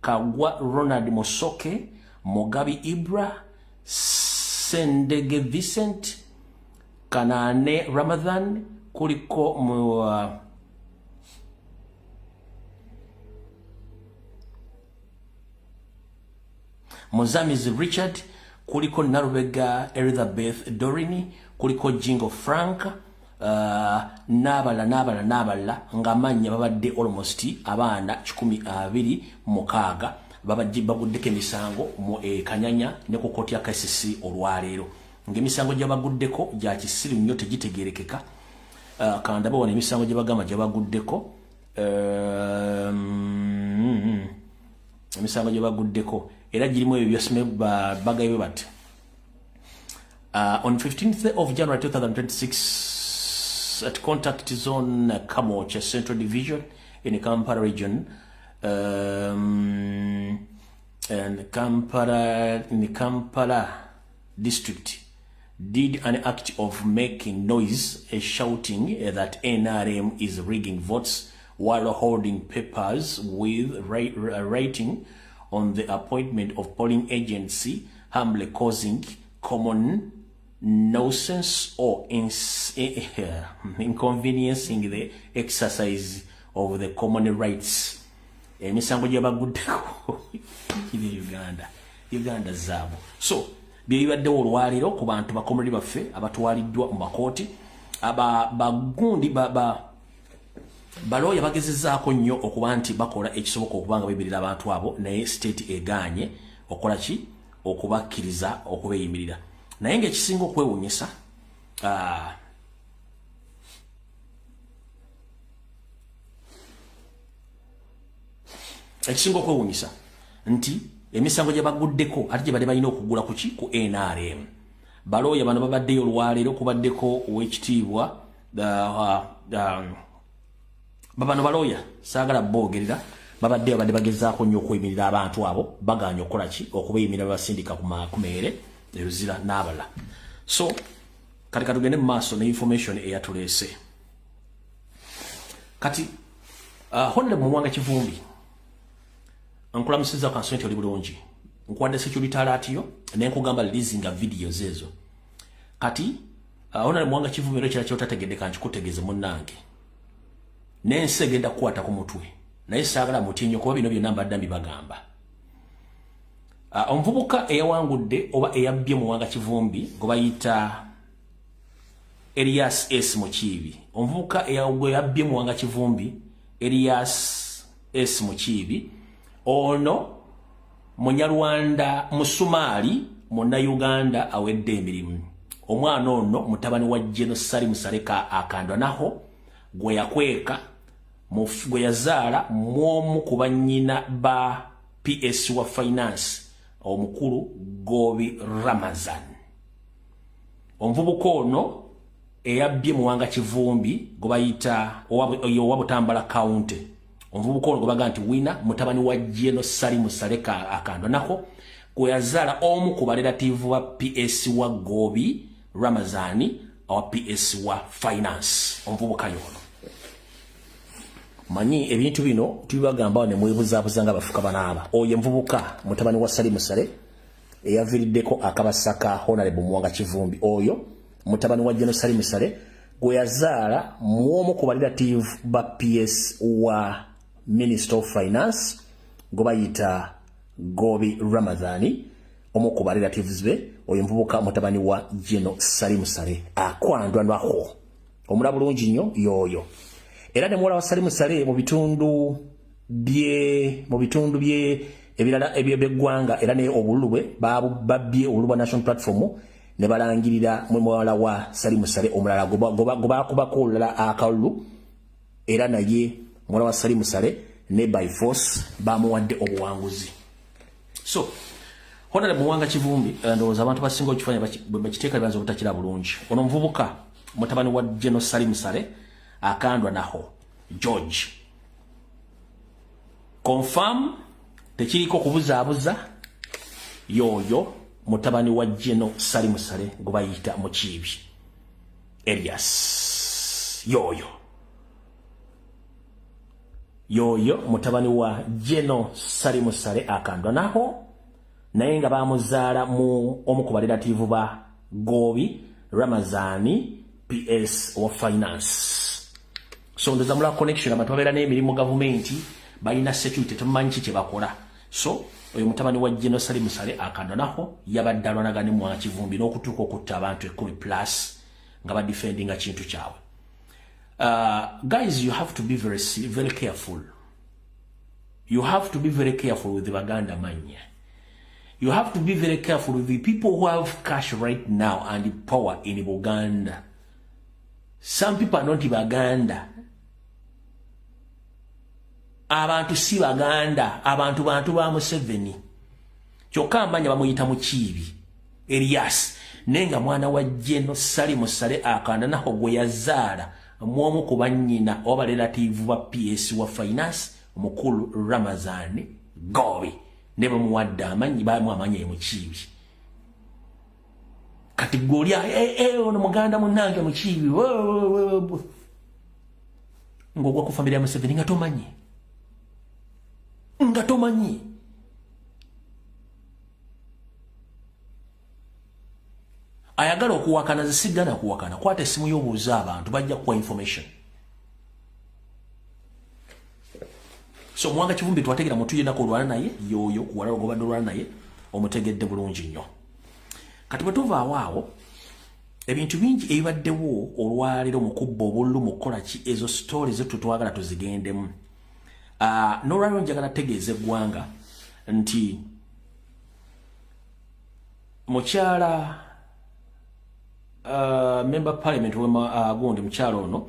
Kagwa Ronald Mosoke Mogabi Ibra Sendege Vincent Kanane Ramadhan kuliko Mozamiz Richard kuliko Narubega Elizabeth Dorini kuliko Jingo Frank nabala ngamanya babadde almost abaana 26 baguddeko emisango mu Kanyanya ne ku koti ya KCC olwaleero ngemisango gyabaguddeko gya kisiru nnyo tegitegerekeka kanda bawona emisango gyabagamba gyabaguddeko emisango gyabaguddeko era girimu ebyo byasime bagayo bati on 15th of January 2026 at contact zone Kamocha Central Division in Kampala region and Kampala district did an act of making noise, shouting that NRM is rigging votes while holding papers with writing on the appointment of polling agency, humbly causing common nuisance or inconveniencing the exercise of the common rights. Emisango gyabaguddeko Uganda zaabo. So byibadde olwaliro ku bantu bakomuli baffe abatwaliddwa mu makooti abagundi baloya bagezezzaako nnyo okuba nti bakola ekisoboka okubanga beeyimirira abantu abo naye state eganye okola ki okubakkiriza okubeeyimirira naye ng'ekisinga okwewuunyisa nti emisango gyabaguddeko ate gye badde balina okugula ku ki ku NRM baloya bano babaddeyo olwaleero kubaddeko ow'ekitiibwa babano baloya saagala boogerera babaddeyo badde bagezaako nnyo okweyimirira abantu abo baganya okukola ki okubeeyimirira babasindika ku meere eruzira n'abala so kati katugende mu maaso ne information eyatuleese kati Honorable Mwanga Kivumbi nkulamusiza kansonti oli bulungi nkwadde security alert yo nenkugamba leasinga videos ezo kati Honorable Mwanga Kivumbi ekyo kyakyo tategedde kankikutegeeze munnange nensi egenda kukwata ku mutwe naye saagala mutinyo kuba bino byonna mbadde mbibagamba omuvubuka eyawangudde oba eyabbye Mwanga Kivumbi gwe bayita Elias S. Mukiibi omuvubuka eyabbye Mwanga Kivumbi Elias S. Mukiibi ono Munyarwanda Musumaali Munnayuganda awedde emirimu omwana ono mutabani wa General Salim Saleka akandwa naho gwe yakweka gwe yazaala mwomu ku bannyina ba PS wa finance omukulu Gobi Ramazan Omuvubuka ono eyabbye Muwanga Kivumbi gobayita owa Butambala County. Omuvubuka ono gobaga nti wina mutabani wa Jeno Salimu Saleka akandwa nako gwe yazaala omu ku barelative wa PS wa Gobi Ramazani awa PS wa Finance. Omuvubuka yono manyi ebintu bino tubibagamba ne mwebuzabuza nga bafuka banaaba. Oyo mvubuka mutabani wa Salimu Sale eyaviiriddeko akabasaka Honorable Muwanga Kivumbi. Oyo mutabani wa Jeno Salimu Sale gwe yazaala mwomu ku barelative ba PS wa Minister of Finance gobayita Gobi Ramadhani omu ku barelatives be. Oyo mvubuka mutabani wa Jeno Salimu Sale akwandwa nwaho omula bulungi nnyo yoyo. Era ne muwala wa Salimu Sale mu bitundu bye ebirala eby'eggwanga era ne obululu babbye obululu bwa National Platform ne balangirira mu muwala wa Salimu Sale omulala gobakubako olulala akalulu era naye muwala wa Salimu Sale ne by force bamuwadde obuwanguzi. So Honorable Muwanga Kivumbi ndowooza abantu basinga okifanya bakiteeka banza obutakira bulungi. Ono muvubuka mutabani wa Jeno Salimu Sale akandwa naho George. Confirm tekiriko kubuzaabuza yoyo mutabani wa Jeno Salimu Sale gobayita Mukiibi Elias. Yoyo mutabani wa Jeno Salimu Sale akandwa naho naye nga bamuzaala mu omu ku barelative ba Gobi Ramazani PS wa Finance. So ndoza mula connection abantu babeera n'emirimu government balina security tumanyi kye bakola. So oyo mutabani wa Jeno Salimu Sale akandwa naho yabadde alwanagana Muwanga Kivumbi n'okutuuka okutta abantu 10+ nga ba defendinga kintu kyawe. Guys, you have to be very careful. You have to be very careful with the Baganda mania. You have to be very careful with the people who have cash right now and power in Uganda. Some people are not Baganda. Abantu si Baganda, abantu ba Museveni. Kyokka amanya bamuyita Mukiibi Elias nenga mwana wa Jeno Salimu Sale akanda naho gwe yazaala mwomu ku bannyina oba relative wa PS wa Finance Mukulu Ramazani Gobi ne bamuwadde amanyi bamuamanya Mukiibi. Kati golya ono muganda munnange Mukiibi ngogwa ku family ya Museveni nga tomanyi. Ayagala okuwakana zisigana kuwakana kwata essimu y'obuuza abantu bajja kuwa information. So Muwanga Kivumbi twategera mutu yena ko olwana naye yoyo kuwala ogobadde olwana naye omutegedde bulungi nnyo. Kati bwe tuva awaawo ebintu bingi ebibaddewo olwaliro mu kubba obululu mu kukola ki ezo stories zetu twagala tuzigendemu. N'olwaliro njagala tegeeza eggwanga nti mukyala member parliament gundi mukyalo ono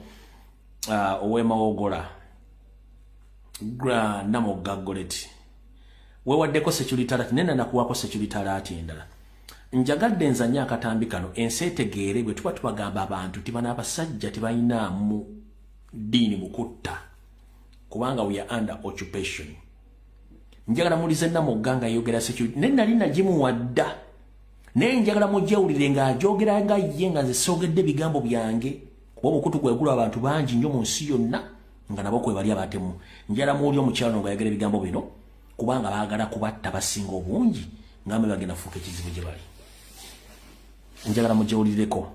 owema wogola Namoga Goretti wewaddeko security alert nena nakuwako security alert endala. Njagadde nzanya akatambi kano ensi etegeere bwe tuba tubagamba abantu tibana abasajja tibalina mu dini mukutta kubanga we are under occupation. Njagala mulize Namoga nga yogera security nena lina jimu wadda naye njagala mujjawulire nga ajogera nga ye nga nze soogedde bigambo byange kuba obukutu gwegula abantu bangi nnyo mu nsi yonna nga nabo kwe bali abatemu. Njagala muwuli omukyalo nga yogera ebigambo bino kubanga baagala kubatta basinga obungi ngambe bagenda fuuka ekizibu gye bali. Njagala mujjawulireko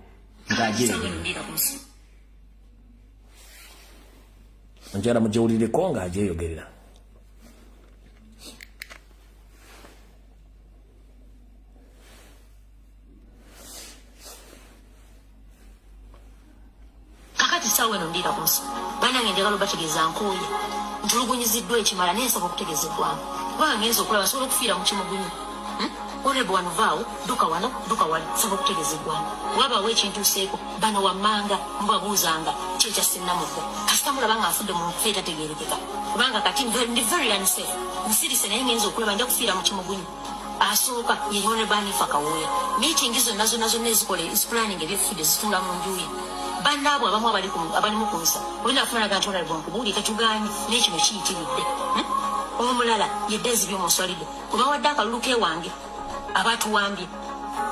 nga ajeyogerera. Sawe no ndira kunsi bana ngendegalo bategeza nkoye ntulugunyiziddwa ekimala nesaba okutegezebwa kubanga ngenza okulaba basobola okufiira mu kimugunyu olebo wano vaawo duka wano duka wali saba okutegezebwa wabaawo ekintu seeko bano wammanga mubabuuzanga kyekya Sinnamugo kasita mulaba nga afudde mu nfe etategeerekeka kubanga kati ndi very unsafe nsirise naye ngenza okulaba nja kufiira mu kimugunyu asooka yeyone Banifa Kawoya meeting izo nazo nezikole is planning ebifudde zitunda mu njuyi bannaabo abamu abali mu kunsa olina afuna gantu na bwonkubuuli tetuganye n'ekino kiyitiridde omulala yedezi by'omuswalide kuba wadde akalulu kewange abatuwambye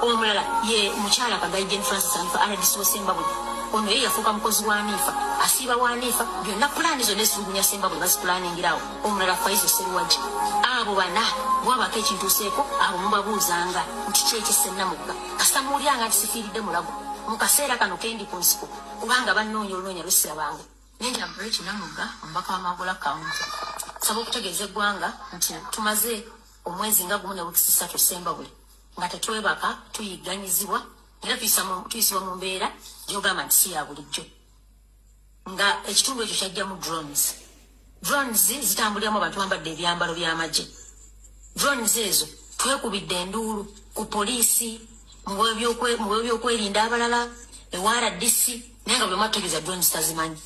omulala ye mukyala Kagayi Jane Francis Anifa RDC Sembabule ono ye yafuuka mukozi wa Anifa asiiba wa Anifa byonna pulaani zonna ezitulugunya Sembabule bazipulaaningirawo omulala Faizo Seruwaji abo bana bwabako ekintuuseeko abo mubabuuzanga nti kyekise Namugga kasita muwulyanga nti sifiiridde mulago mu kaseera kano kendi ku nsiko kubanga bannoonya olunoonya lwesirabanga nenja Breach Namugga omubaka w'Amagula County saba okutegeeza eggwanga nti tumaze omwezi nga gumu ne wiiki 3 Sembabule nga tetwebaka tuyigganyizibwa era tuyisibwa mu mbeera gy'ogamba nti si ya bulijjo nga ekitundu ekyo kyajjamu drones zitambuliramu abantu bambadde ebyambalo by'amagye drones ezo twekubidde enduulu ku poliisi mu byokwerinda abalala RDC naye nga bwe mwategeeza drones tazimanyi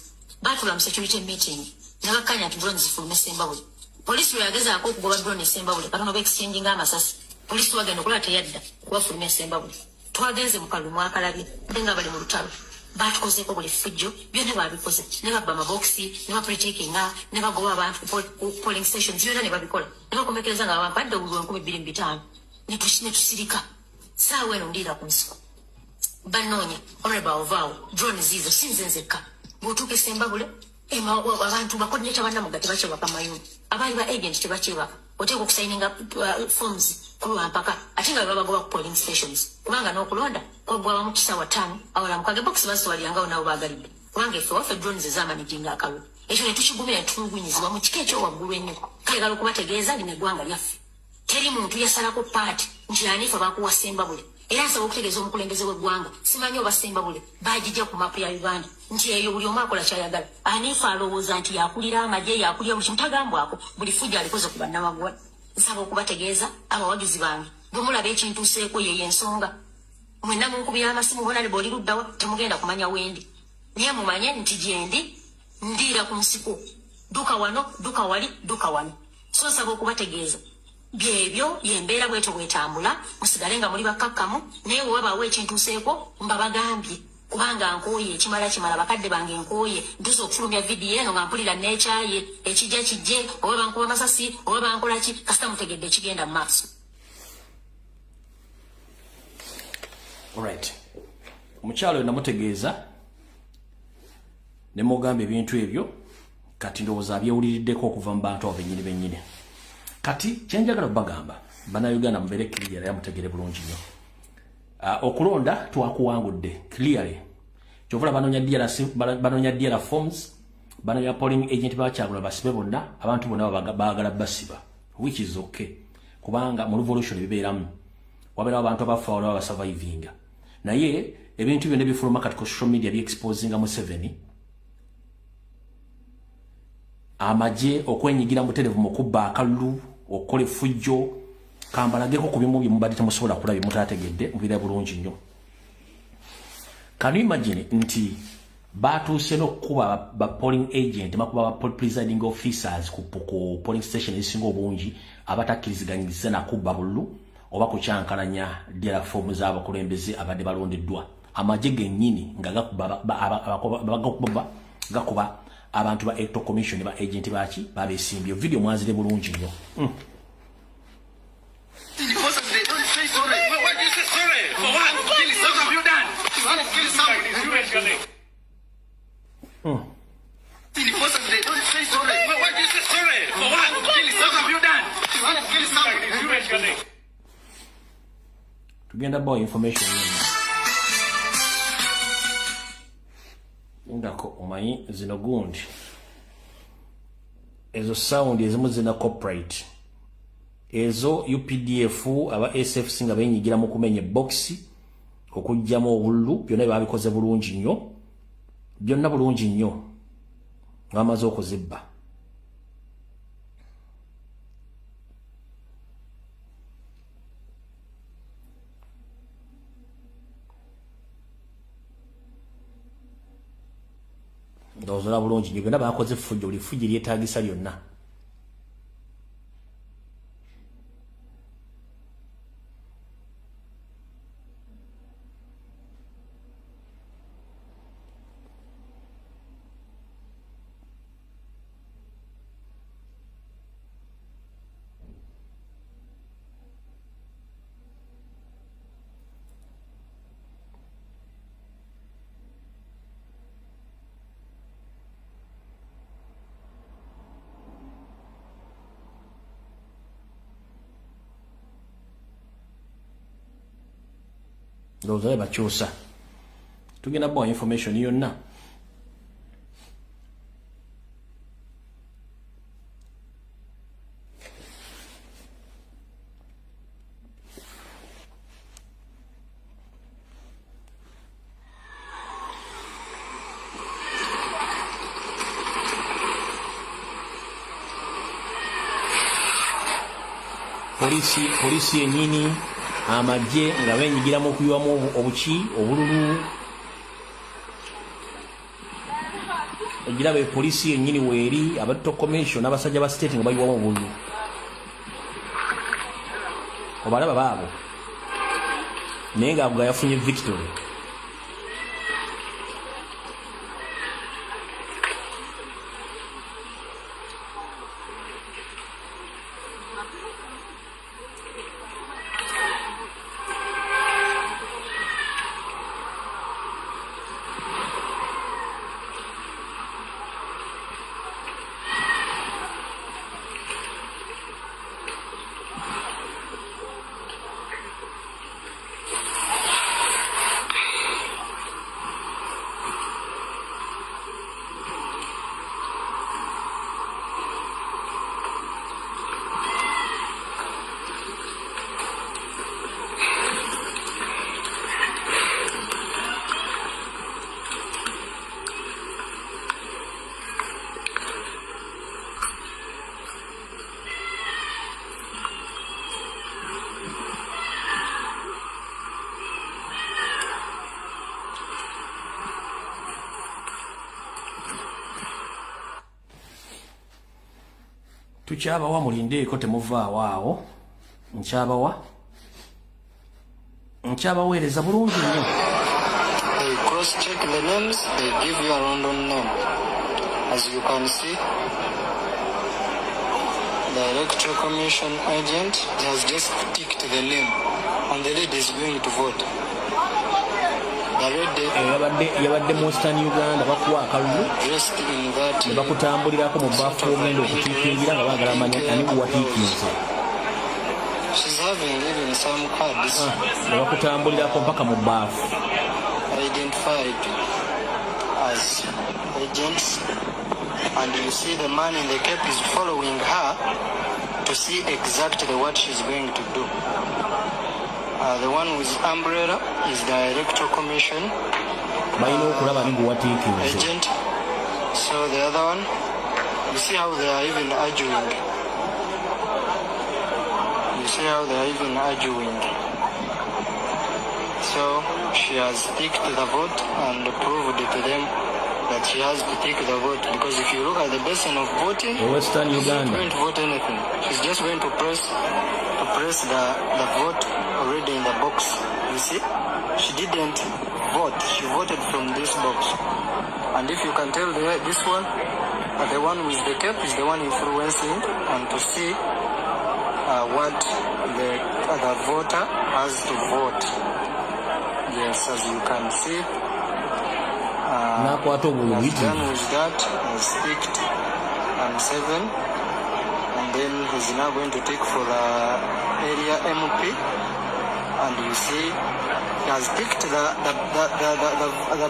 baatula mu security meeting ne bakkanya nti drones zifulume Sembabule poliisi bwe yagezaako okugoba drone Sembabule katono beexchanging amasasi poliisi wagenda okulaba teyadda kubafulumya Sembabule twagenze mu kalulu mwakalabye ate nga bali mu lutalo baatukozeeko buli ffujjo byonna baabikoze ne babba amabokisi ne bapretakinga ne bagoba abantu ku polling stations byonna ne babikola ne bakomekereza nga bampadde obululu 25 ne tusirika saawa eno ndiira ku nsiko bannoonya honorable Ovao drone ziizo sinze nzekka bw'otuuka e Sembabule abantu bakodineta bannamugga tebakyebaka mayuni abaali ba agent tebakyebaka oteeka okusayininga forms ku lwampaka ate nga babagoba ku polling stations kubanga n'okulonda kwaggwawa mu kisaawa 5 awala mukage bokisi bazitwalyangawo nabo baagalidde kubanga effe waffe drones ezamaniginga akalulu ekyo ne tukigumira netulugunyizibwa mu kika ekyowaggulu ennyo kayagala okubategeeza lino eggwanga lyaffe teri muntu yasalako paati nti Anifa bakuwa Sembabule era nsaba okutegeeza omukulembeze w'eggwanga simanyi oba Sembabule baagijja ku maapu ya Uganda nti eyo buli omu akola kyayagala Anifa alowooza nti yakulira amagye yakulira buli kimu tagambwako buli fujja alikoze ku bannamagwa nsaba okubategeeza abawagizi bange bwe mulaba ekintuuseeko yeyo ensonga mwenna munkubira amasimu bonale bw'oli luddawa temugenda kumanya wendi naye mumanye nti gyendi ndiira ku nsiko duka wano duka wali duka wano so nsaba okubategeeza byebyo yembeera bwetyo bwetambula musigale nga muli bakkakkamu naye wewabaawo ekintuuseeko mbabagambye kubanga nkooye ekimala bakadde bange nkooye ntuusa okufulumya vidiyo eno nga mpulira neekyaye ekijja kijje oba bankuba amasasi oba bankola ki kasita mutegedde ekigenda mu maaso. Alright. Omukyalo namutegeeza ne mugamba ebintu ebyo kati ndowooza abyewuliriddeko okuva mu bantu abo bennyini kati kyenjagala bagamba bannayuganda mubeere clear yamutegere bulungi nnyo. Okulonda twakuwangudde clearly kyovula banonya DRA forms banonya polling agent bakyagula basibe bonna abantu bonna baagala basiba which is okay kubanga mu revolution bibeeramu wabeerawo abantu abafa waliwo abasurvivinga naye ebintu byonna bifuluma kati ku social media byexposinga Museveni amagye okwenyigira muterevu mu kubba akalulu okukola effujjo kambalageko ku bimu byemubadde temusobola kulabye mutategedde mubira bulungi nnyo. Can you imagine nti batuuse n'okukuba ba polling agent makuba ba presiding officers ku polling station ezisinga obungi abatakkiriziganyiriza nakubba bululu oba kukyankalanya DRA fomu z'abakulembeze abadde balondeddwa amagye gennyini nga gakuba abantu ba electoral commission ba agent baki babesimbye video mwazire bulungi nnyo. Tugenda boy information ndako omanyi zino gundi ezo sound ezimu zina corporate ezo UPDF aba SF singa benyigira mu kumenya boxi okujjamo obululu byonna babikoze bulungi nnyo byonna bulungi nnyo ngamaze okuzibba. Ndozola bulungi nnyo byonna bakoze effujjo buli ffujjo lyetaagisa lyonna. ndowooza bakyusa tugenda bawa information yonna polisi yennyini amagye nga benyigira mu kuyiwamu obuki obululu ogiraba polisi yennyini weeri abatto commission n'abasajja ba state nga bayiwamu obululu obalaba baabo naye ngaago yafunye victory tukyabawa mulindeeko temuvaawo awo nkyabaweereza bulungi nnyo. They cross check the names, they give you a random name. As you can see, the electoral commission agent has just ticked the name and the lady is going to vote. yabadde mu Western Uganda bakuwa akalulu ne bakutambulirako mu baafu ogenda okutiikingira nga baagala amanya ani watiikinze ne bakutambulirako mpaka mu baafu. Identified as agents, and you see the man in the cape is following her to see exactly what she's going to do. The one with umbrella is the electoral commission agent. So the other one, you see how they are even arguing. So she has ticked the vote and proved to them that she has to take the vote, because if you look at the basin of voting, Western Uganda, she's not going to vote anything. She's just going to press the vote already in the box. You see, she didn't vote. She voted from this box. And if you can tell this one, the one with the cap is the one influencing, and to see what the voter has to vote. Yes, as you can see. Has done with that, has picked 7, and then he's now going to take for the area MP, and you see he has picked the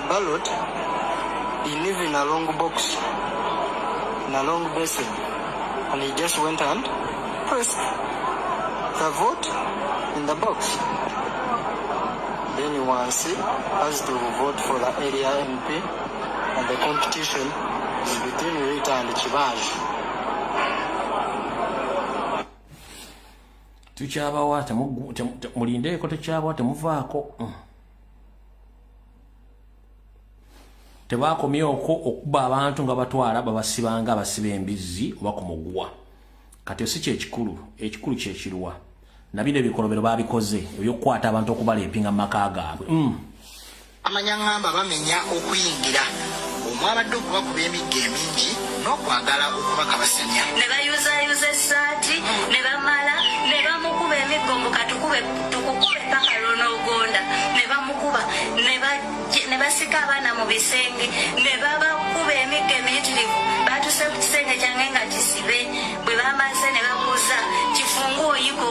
ballot in even a long box, in a long basin, and he just went and pressed the vote in the box. Then you want to see has to vote for the area MP, and the competition is between Rita and Chibaj. tukyabawa mulindeeko tukyabawa temuvaako tebaakomyeko okuba abantu nga batwala babasibanga abasiba embizzi oba ku muguwa kati si kyekikulu ekikulu kyekirwa nabino ebikolobero babikoze ebyokukwata abantu okubaleepinga mu maka gaabwe amanya ngamba bamenya okuyingira omwabadde okubakuba emigga emingi n'okwagala okubakabasanya ne bayuzayuza essaati ne bamala ne bamukuba emiggongo katukube paka lw'onoogonda ne bamukuba ne basika abaana mu bisenge ne babakuba emigga emiyitirivu batuse ku kisenge kyange nga kisibe bwe bamaze ne babuuza kifunguo yiko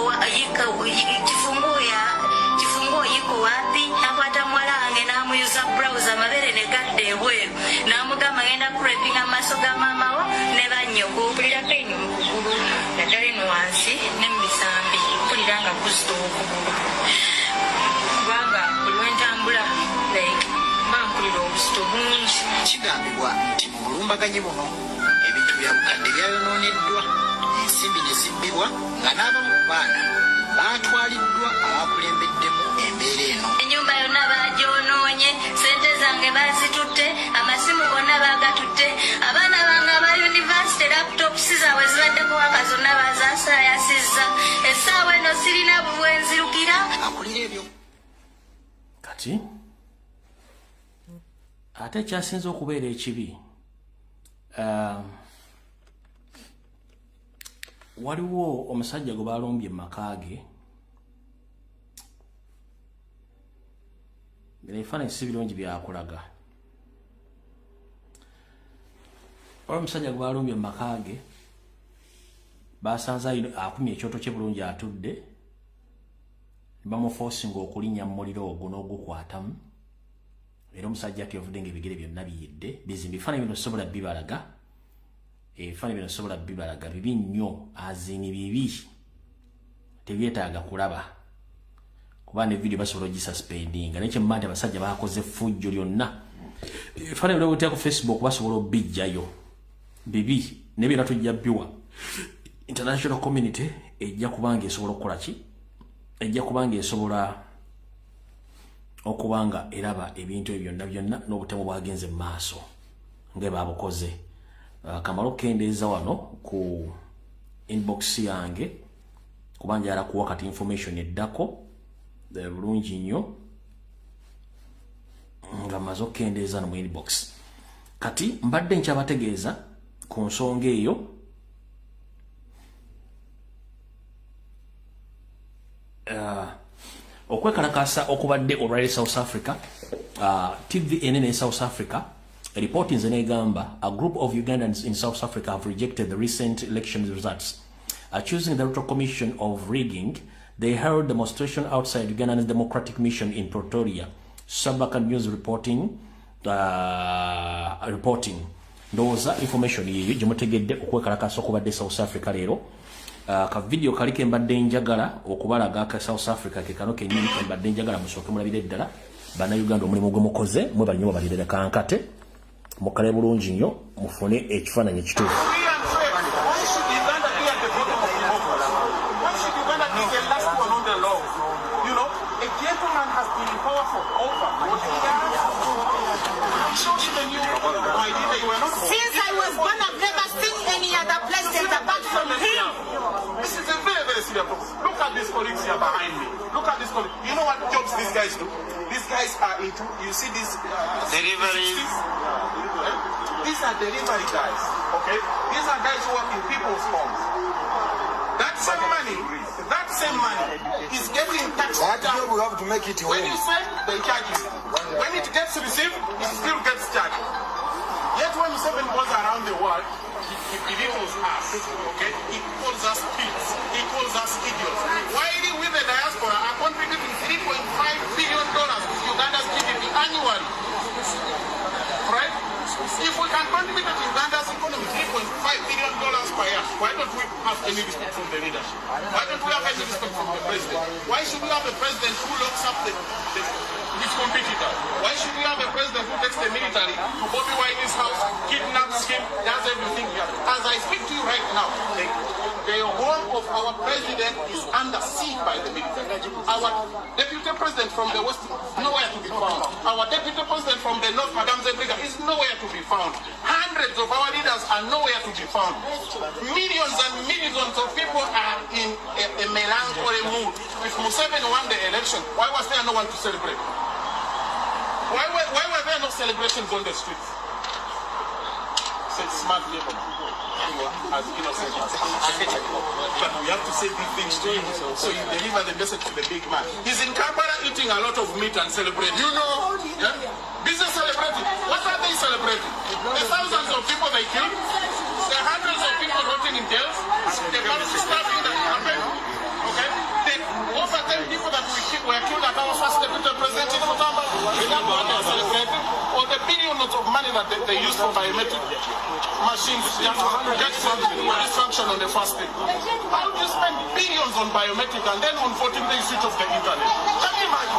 wapi swipinga masoga mama wa neba nyoko kulira kaini mukugulu nadale nuansi nembisambi kuliranga kusto okugulu kubanga kulwentambula like bankulira obusto bungi kigambibwa nti mu bulumbaganye buno ebintu bya bukadde byayonooneddwa ensimbi ne zibbibwa nga n'abamu ku baana baatwaliddwa abakulembeddemu embeera eno. Ennyumba yonna bagyonoonye, sente zange bazitutte, amasimu gonna bagatutte, abaana bange aba yunivasite laputopusi zaabwe zibaddeko waka zonna bazasaayasizza, essaawa eno sirina bwe nzirukira. Akulira ebyo kati ate ekyasinza okubeera ekibi waliwo omusajja gwe balumbye mu maka ge ebifaananyi si birungi byakulaga. Waliwo omusajja gwe balumbye mu maka ge basanze akumye ekyoto kye bulungi atudde bamufoosinga okulinnya mu muliro ogwo n'ogukwatamu era omusajja ati yavudde ng'ebigere byonna biyidde bizimba. Ebifaananyi bino sobola bibalaga ebifaananyi bino sobola bibalaga bibi nnyo azini bibi tebyetaaga kulaba kuba ne video basobola ogisuspendinga naye kyemma nti abasajja bakoze fujjo lyonna. Ebifaananyi bino biteeka ku Facebook basobola obijjayo bibi ne byonna tujja bbiwa international community ejja kubanga esobola okukola ki ejja kubanga esobola okubanga eraba ebintu ebyo byonna n'obutemu bwagenze mu maaso nga babukoze. Kamalo kendeeza wano ku inbox yange kubanga yala kuwa kati information eddako bulungi nnyo nga maze okkendeeza no mu inbox. Kati mbadde nkyabategeeza ku nsonga eyo okwekalakasa okubadde olwali South Africa. TV enene South Africa reporting Zenegamba, a group of Ugandans in South Africa have rejected the recent election results, accusing the Electoral Commission of rigging. They held demonstration outside Uganda's Democratic Mission in Pretoria. Sabaka News reporting. Ndoza information yiyo jimutegedde okwekalakasa okubadde South Africa leero. Ka video kaliko embadde njagala okubalaga ka South Africa ke kano kenyini embadde njagala musooke mulabire ddala bana Uganda omulimu gwe mukoze mwe bali nyo balirere kankate mukale bulungi nnyo mufune ekifaananyi ekituufu. Since I was born, I've never seen any other president apart from him. This is a very, very serious problem. Look at these colleagues here behind me. Look at these colleagues. You know what jobs these guys do? These guys are into, you see these deliveries. These are delivery guys, okay? These are guys who work in people's homes. That same money is getting taxed down. We have to make it when you send, they charge you. When it gets received, it still gets charged. Yet when Museveni goes around the world, he belittles us, okay? He calls us kids. He calls us idiots. While we the diaspora are contributing $3.5 billion to Uganda's GDP annually, right? If we can contribute to Uganda's economy $3.5 billion per year, why don't we have any respect from the leadership? Why don't we have any respect from the president? Why should we have a president who locks up his competitor? Why should we have a president who takes the military to Bobby Wine's house, kidnaps him, does everything here? As I speak to you right now, the home of our president is under siege by the military. Our deputy president from the west is nowhere to be found. Our deputy president from the north, Madame Zebriga, is nowhere to be found. Hundreds of our leaders are nowhere to be found. Millions and millions of people are in a melancholy mood. If Museveni won the election, why was there no one to celebrate? Why were there no celebrations on the streets? Said smart labor. As innocent. But we have to say big things to him, so you deliver the message to the big man. He's in Kampala eating a lot of meat and celebrating. You know, yeah? Business celebrating. What are they celebrating? The thousands of people they killed, the hundreds of people rotting in jails, the policy staffing that happened, okay? The over 10 people that were remind you that our first deputy president is Mutamba, celebrated, or the billions of money that they use for biometric machines just get dysfunction on the first day. How do you spend billions on biometric and then on 14 days switch off the internet? Can you imagine?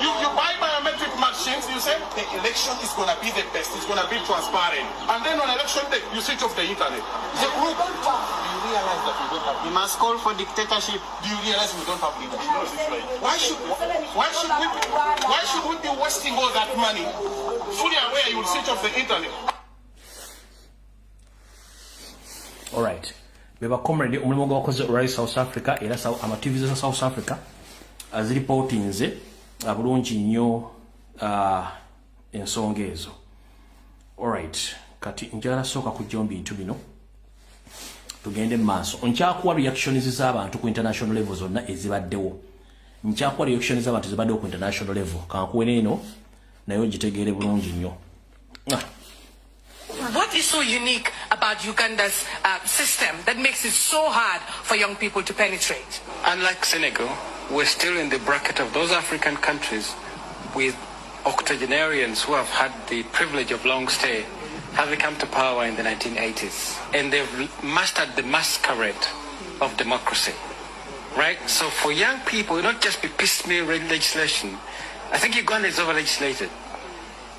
You buy biometric machines, you say the election is going to be the best, it's going to be transparent. And then on election day, you switch off the internet. The group, do you realize that we don't have? You must call for dictatorship. Do you realize we don't have leadership? Why should we be wasting all that money? Fully aware you will switch off the internet. All right. Beba comrade omulimu gwakoze right South Africa era ama TVs za South Africa aziripotinze abulungi nnyo ensonga ezo. All right. Kati njagala soka kujja bintu bino tugende maaso. Onchakuwa reactions z'abantu ku international level zonna ezibaddewo. Nchakuwa reactions z'abantu ezibaddewo ku international level. Kankuwe eno nayo gitegeere bulungi nnyo. What is so unique about Uganda's system that makes it so hard for young people to penetrate? Unlike Senegal, we're still in the bracket of those African countries with octogenarians who have had the privilege of long stay, having come to power in the 1980s. And they've mastered the masquerade of democracy, right? So for young people, not just be piecemeal legislation. I think Uganda is over-legislated.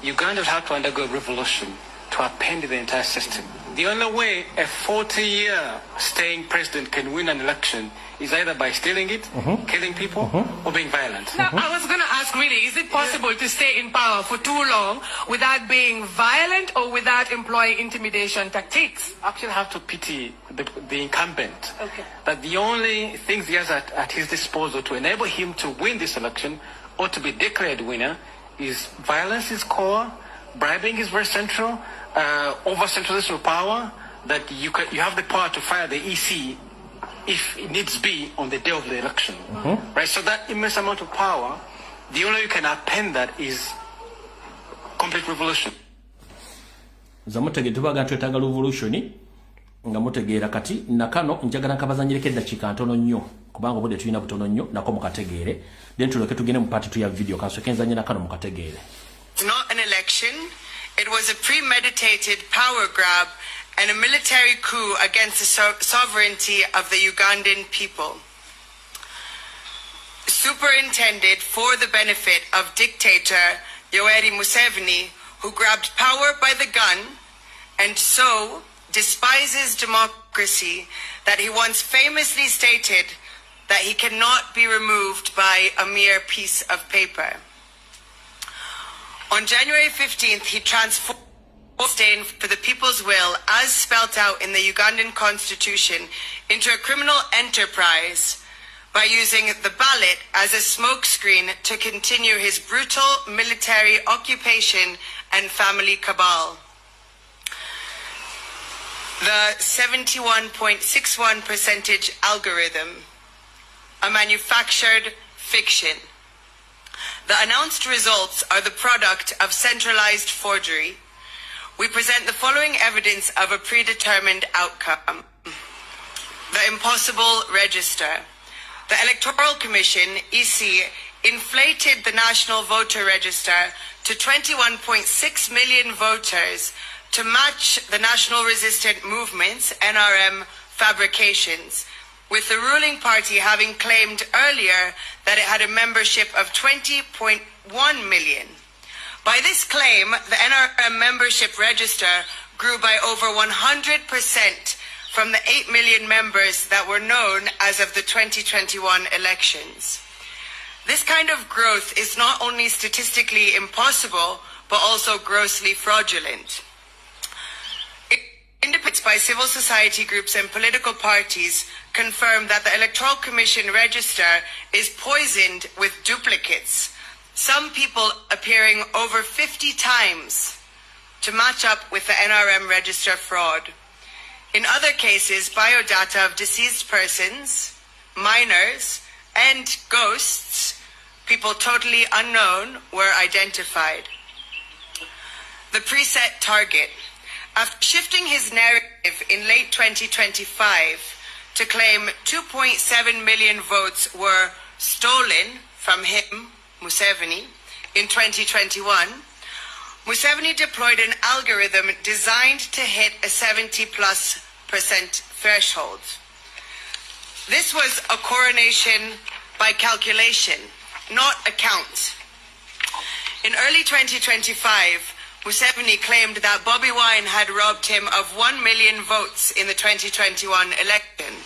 Uganda will have to undergo a revolution to append the entire system. The only way a 40-year staying president can win an election is either by stealing it, killing people, or being violent. Now, I was going to ask, really, is it possible to stay in power for too long without being violent or without employing intimidation tactics? Actually, I have to pity the incumbent. Okay. That the only things he has at his disposal to enable him to win this election or to be declared winner is violence is core, bribing is very central, over-centralization of power, that you have the power to fire the EC if it needs be on the day of the election. Right? So that immense amount of power, the only way you can append that is complete revolution. Zamutege tubaga twetaga revolution nga mutegeera kati nakano njagala nkabazanyireke eddakiika ntono nnyo kubanga obudde tulina butono nnyo nako mukategeere then tuleke tugende mu part 2 ya video kansokenzanye nakano mukategeere. It's not an election. It was a premeditated power grab and a military coup against the sovereignty of the Ugandan people. Superintended for the benefit of dictator Yoweri Museveni, who grabbed power by the gun and so despises democracy that he once famously stated that he cannot be removed by a mere piece of paper. On January 15th, he transformed disdain for the people's will, as spelt out in the Ugandan constitution, into a criminal enterprise by using the ballot as a smokescreen to continue his brutal military occupation and family cabal. The 71.61% algorithm, a manufactured fiction. The announced results are the product of centralized forgery. We present the following evidence of a predetermined outcome. The impossible register. The Electoral Commission, EC, inflated the National Voter Register to 21.6 million voters to match the National Resistant Movement's, NRM, fabrications, with the ruling party having claimed earlier that it had a membership of 20.1 million. By this claim, the NRM membership register grew by over 100% from the 8 million members that were known as of the 2021 elections. This kind of growth is not only statistically impossible, but also grossly fraudulent. Independents by civil society groups and political parties confirm that the Electoral Commission register is poisoned with duplicates, some people appearing over 50 times to match up with the NRM register fraud. In other cases, biodata of deceased persons, minors, and ghosts, people totally unknown, were identified. The preset target. After shifting his narrative in late 2025 to claim 2.7 million votes were stolen from him, Museveni, in 2021, Museveni deployed an algorithm designed to hit a 70+% threshold. This was a coronation by calculation, not a count. In early 2025, Museveni claimed that Bobby Wine had robbed him of 1 million votes in the 2021 election.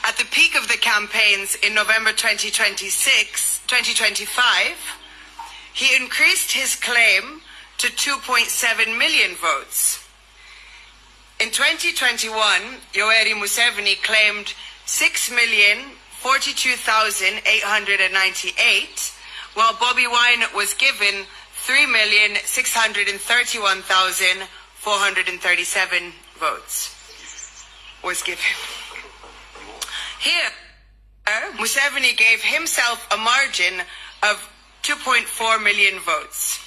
At the peak of the campaigns in November 2025, he increased his claim to 2.7 million votes. In 2021, Yoweri Museveni claimed 6,042,898, while Bobby Wine was given 3,631,437 votes. Was given. Here, Museveni gave himself a margin of 2.4 million votes.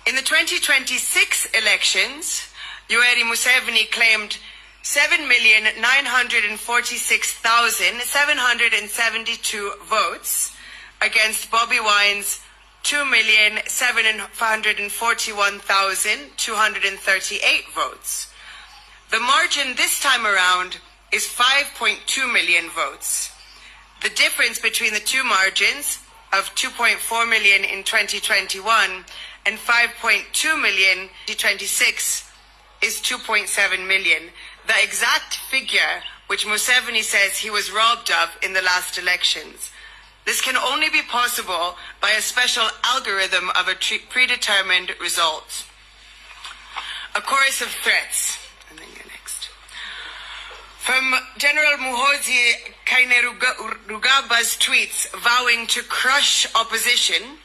In the 2026 elections, Yoweri Museveni claimed 7,946,772 votes against Bobby Wine's 2,741,238 votes. The margin this time around is 5.2 million votes. The difference between the two margins of 2.4 million in 2021 and 5.2 million in 2026 is 2.7 million, the exact figure which Museveni says he was robbed of in the last elections. This can only be possible by a special algorithm of a predetermined result. A chorus of threats. And then go next. From General Muhoozi Kainerugaba's tweets vowing to crush opposition,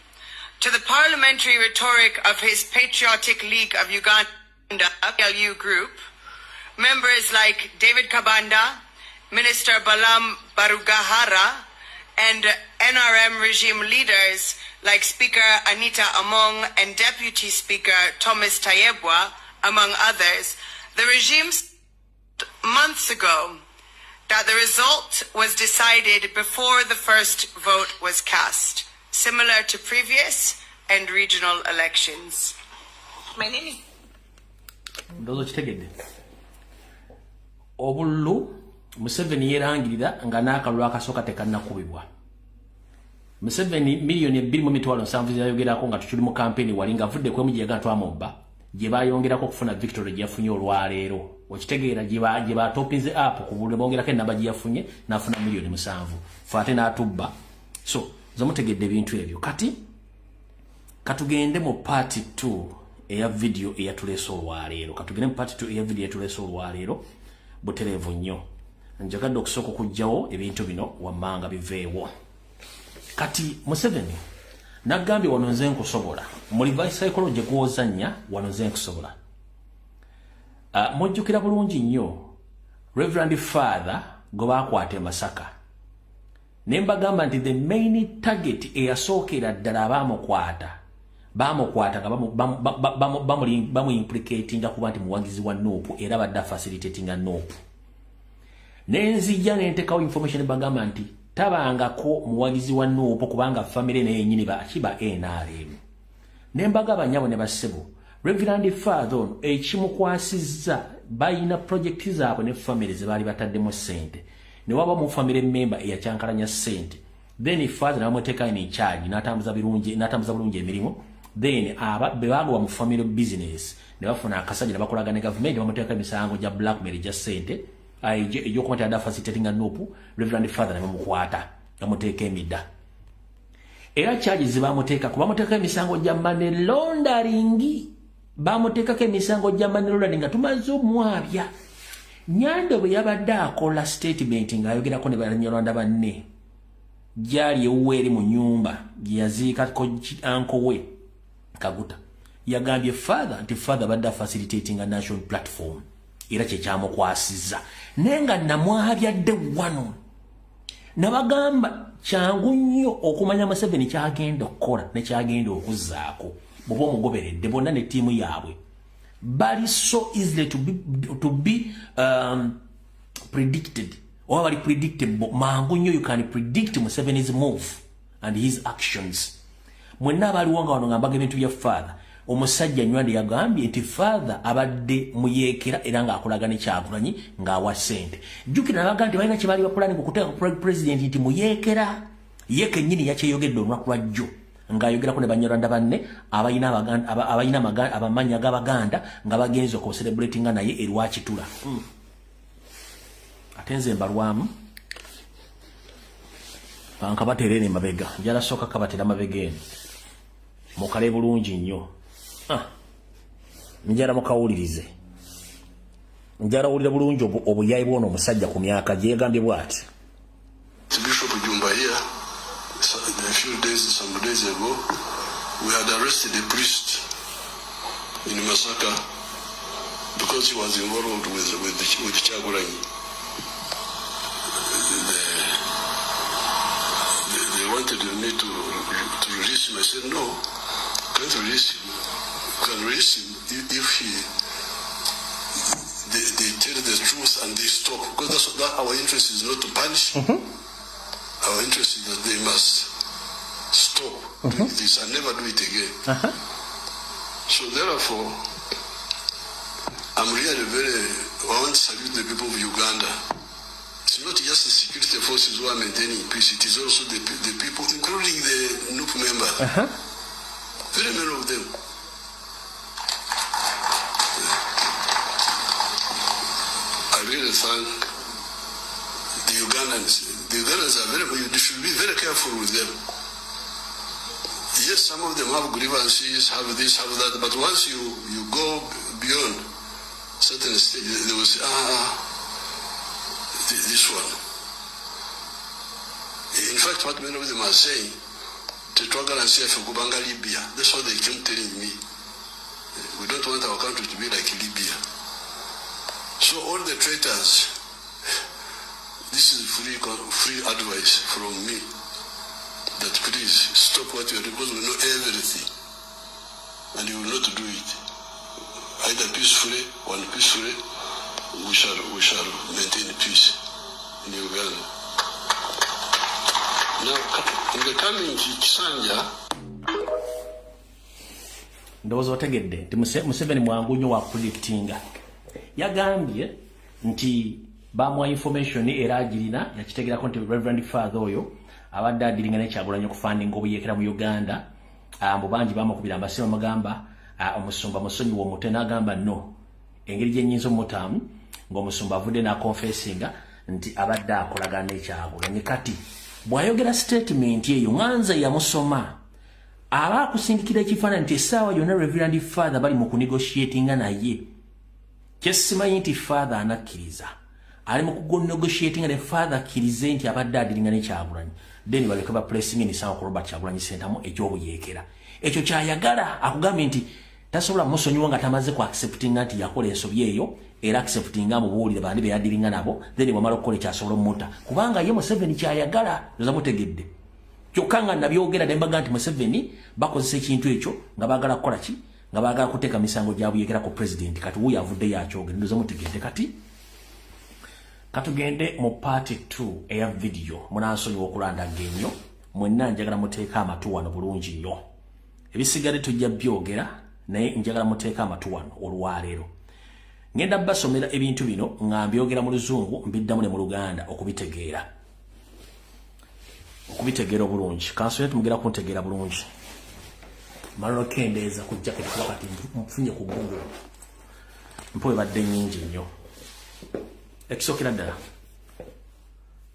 to the parliamentary rhetoric of his Patriotic League of Uganda PLU group, members like David Kabanda, Minister Balam Barugahara, and NRM regime leaders like Speaker Anita Among and Deputy Speaker Thomas Tayebwa, among others, the regime months ago that the result was decided before the first vote was cast, similar to previous and regional elections. My name is Ndozo chitegedde. Obullu Museveni yerangirira nga n'akalulu akasooka tekannakubibwa. Museveni miliyoni 2.7 yayogerako nga tukiri mu kampeni wali nga avudde ku emujiyaga twamubba gye bayongerako okufuna victory gye yafunye olwaleero. Okitegeera gye batopinze up ku bululu bongerako ennamba gye yafunye n'afuna miliyoni 7. Fate n'atubba. So zomutegedde ebintu ebyo. Kati katugende mu part 2 eya video eyatuleese olwaleero. Katugende mu part 2 eya video eyatuleese olwaleero butereevu nnyo. Njagadde okusooka okujjawo ebintu bino wammanga biveewo. Kati Museveni nagambye wano nze nkusobola. Mu reverse psychology gw'ozannya wano nze nkusobola. Mujjukira bulungi nnyo Reverend Father gwe baakwata Masaka. Ne mbagamba nti the main target eyasookera ddala abamukwata nga bamu implicatinga kuba nti muwagizi wa Nuupu era badda facilitatinga Nuupu. Nenzijja nentekawo information bagamba nti tabangako muwagizi wa Nuupu kubanga family naye nyini bakiba NRM. Nembaga banyabo ne basebo Reverend Father ekimukwasizza bayina project zaabwe ne family ze bali bataddemu sente. Ne waba mu family member eyakyankalanya sente. Then Father namuteka in charge natambuza bulungi emirimu. Then bebalwa mu family business ne bafuna akasajja ne bakolagana ne government bamuteka emisango ja blackmail ja sente. Ejo kwata ada facilitating Nuupu Reverend Father ne bamukwata namuteka emidda. Era charges bamuteka kuba muteka emisango ja money laundering. Bamuteka emisango ja money laundering tumaze omwabya. Nyando bwe yabadde akola statement ng'ayogerako ne Banyarwanda banne. Jali ewuweri mu nyumba yaziika ko anko we Kaguta. Yagambye Father nti Father badde facilitating a national platform. Era kye kyamukwasizza. Nenga namwabya dde wano. Nabagamba kyangu nnyo okumanya Museveni kyagenda okukola ne kyagenda okuzzaako. Bw'oba omugoberedde bonna ne ttiimu yaabwe. Bali so easily to be predicted or bali predictable mangu nnyo you can predict Museveni's move and his actions. Mwenna abaliwo nga wano ng'ambaga ebintu bya father omusajja Nywande yagambye nti father abadde muyeekera era ng'akolaga ne Kyagulanyi ng'awa ssente. Jjukira nabaga nti balina kye baali bakolani okuteeka president nti muyeekera ye kennyini yakyeyogedde olunaku lwa jjo ng'ayogerako ne banyarwanda banne abayina abamanya g'Abaganda nga bagenze okucelebratinga naye erwakitula. Ate nze mbalwamu bankabateera eno emabega njala sooka kabateera mabega eno mukale bulungi nnyo. Njala mukawulirize njala wulira bulungi obuyayi bw'ono omusajja ku myaka gye yegambye bw'ati. Bishop Jumba here, some days ago, we had arrested a priest in Masaka because he was involved with Kyagulanyi. They wanted me to release him. I said, no, can't release him. Can release him if they tell the truth and they stop. Because that our interest is not to punish. Our interest is that they must stop doing this and never do it again. So therefore, I'm really I want to salute the people of Uganda. It's not just the security forces who are maintaining peace, it is also the people, including the NUP members. Very many of them. I really thank the Ugandans. The Ugandans are you should be very careful with them. Yes, some of them have grievances, have this, have that, but once you go beyond certain stage, they will say, this one. In fact, what many of them are saying, Tetwagala and Sefu Kubanga Libya, that's what they keep telling me. We don't want our country to be like Libya. So all the traitors, this is free advice from me, that please stop what you are doing, because we know everything, and you will not do it. Either peacefully or unpeacefully, we shall maintain peace in Uganda. Now, in the coming Kisanja, ndowooza otegedde nti Museveni mwangu nnyo wa predictinga. Yagambye nti bamuwa information era agirina yakitegerako nti Reverend Father oyo abadde adiringa ne Kyagulanyi okufandinga obuyeekera mu Uganda. Mbu bangi bamukubira amasimu amagamba omusumba musonyiwa omutwe n'agamba no engeri gye nnyinza omutamu ng'omusumba avudde n'akonfesinga nti abadde akolagana ne Kyagulanyi. Kati bw'ayogera statement eyo nganza yamusoma aba akusindikira ekifaananyi nti essaawa yonna Reverend Father bali mu kunegotiatinga naye. Kyesimanyi nti Father anakkiriza ali mu kunegotiatinga ne Father akkirize nti abadde adiringa ne Kyagulanyi, then baleke ba pressing emisango ku Robert Kyagulanyi Ssentamu ekyobuyeekera. Ekyo kyayagala akugambye nti tasobola musonyiwa nga tamaze ku acceptinga nti yakola ensobi eyo era acceptinga mubuulire bandi be yadiringa nabo, then bwamala okukola ekyasobola omuta kubanga ye Museveni kyayagala oza mutegedde. Kyokka nga nabyogera ne mbaga nti Museveni bakozesa ekintu ekyo nga baagala kukola ki, nga baagala kuteeka misango gyabuyeekera ku president. Kati wuyo avuddeyo akyogera ndoza mutegedde. Kati katugende mu part 2 eya video munansonyiwa okulandaga ennyo mwenna njagala muteeka amatu wano bulungi nnyo. Ebisigadde tujja byogera naye njagala muteeka amatu wano olwaleero. Ngenda basomera ebintu bino nga mbyogera mu Luzungu mbiddamu ne mu Luganda okubitegeera obulungi. Kansonera tumugera kuntegeera bulungi. Malolo kendeeza ku jacket wakati mfunye ku Google. Mpowe badde nnyingi nnyo. Ekisookera ddala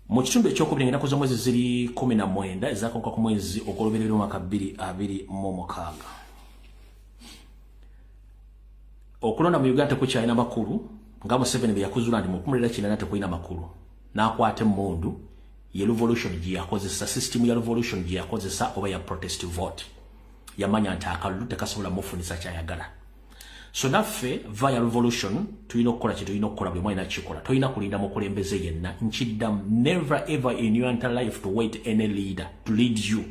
mu kitundu ekyokubiri ngenda kuza mwezi ziri 19 ezakonka ku mwezi ogw'oluberera omwaka 2026. Okulonda mu Uganda tekukyalina makulu nga Museveni bwe yakuzula nti mu 2019 tekulina makulu n'akwata emmundu ye revolution gye yakozesa, system ya revolution gye yakozesa oba ya protest vote. Yamanya nti akalulu tekasobola mufunisa kyayagala. So naffe via revolution tulina okukola kye tulina okukola bwe mwalina kikola. Tolina kulinda mukulembeze yenna. Nkiddamu, never ever in your entire life to wait any leader to lead you.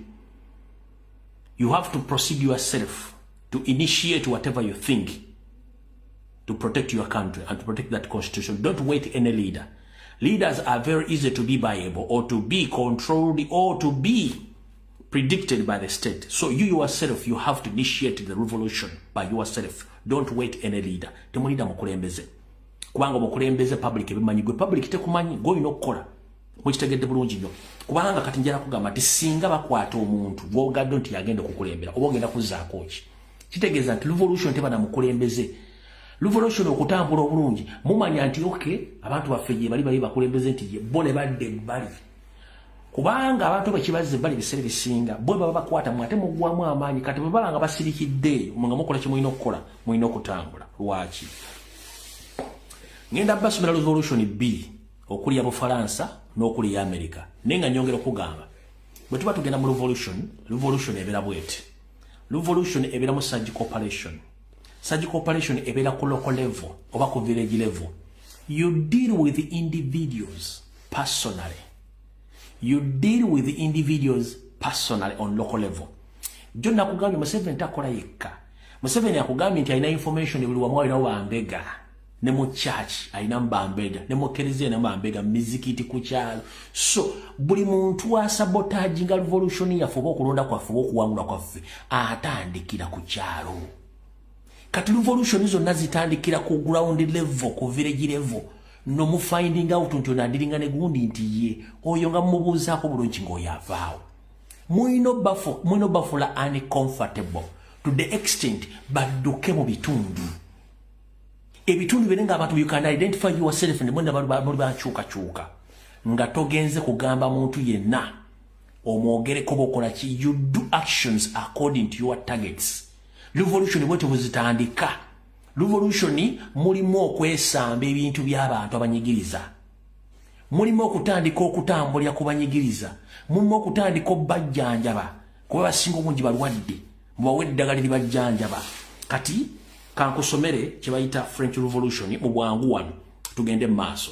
You have to proceed yourself to initiate whatever you think to protect your country and to protect that constitution. Don't wait any leader. Leaders are very easy to be buyable or to be controlled or to be predicted by the state. So you yourself, you have to initiate the revolution by yourself. Don't wait any leader. Temulida mukulembeze. Kubanga mukulembeze public ebimanyi gwe public tekumanyi go inokola. Mukitegedde bulungi nnyo. Kubanga kati njala kugamba ti singa bakwata omuntu gwogadde nti yagenda kukulembera oba ogenda kuzzaako ki. Kitegeeza nti revolution teba na mukulembeze. Revolution okutambula obulungi mumanya nti okay abantu baffe gye bali bakulembeze nti bo ne badde bali. Kubanga abantu bakibazze bali bisere bisinga bo baba bakwata mwate mugwamu amaanyi kati babalanga basirikidde nga mukola kye mulina okukola mulina okutambula lwaki. Ngenda basumira revolution B okuli ya Bufaransa n'okuli ya America nenga nyongera okugamba bwe tuba tugenda mu revolution ebera bwete. Revolution ebera mu surgical operation. Surgical operation ebera ku local level oba ku village level. You deal with the individuals personally. You deal with the individuals personally on local level. John nakugambye Museveni takola yekka. Museveni akugambye nti alina information buli wamu alina wambega. Ne mu church alina mbambega. Ne mu kereziya alina mbambega mizikiti ku kyalo. So buli muntu asabotage nga revolution yaffe oba okulonda kwaffe oba okuwangula kwaffe atandikira ku kyalo. Kati revolution zonna zitandikira ku ground level, ku village level. No mu finding out nti onadiringa ne gundi nti ye oyo nga mubuuzaako bulungi ng'oyavaawo. Mwino bafula uncomfortable to the extent badduke mu bitundu. Ebitundu birenga abantu you can identify yourself ne mwenda bali bakyukakyuka. Nga togenze kugamba muntu yenna omwogereko bokola ki. You do actions according to your targets. Revolution bwete buzitandika. Revolution mulimu okwesamba ebintu by'abantu abanyigiriza. Mulimu okutandika okutambulira ku banyigiriza. Mulimu okutandika obbajjanjaba kuba basinga obungi balwadde mubawe eddagala libajjanjaba. Kati kankusomere kye bayita French Revolution mu bwangu wano tugende mu maaso.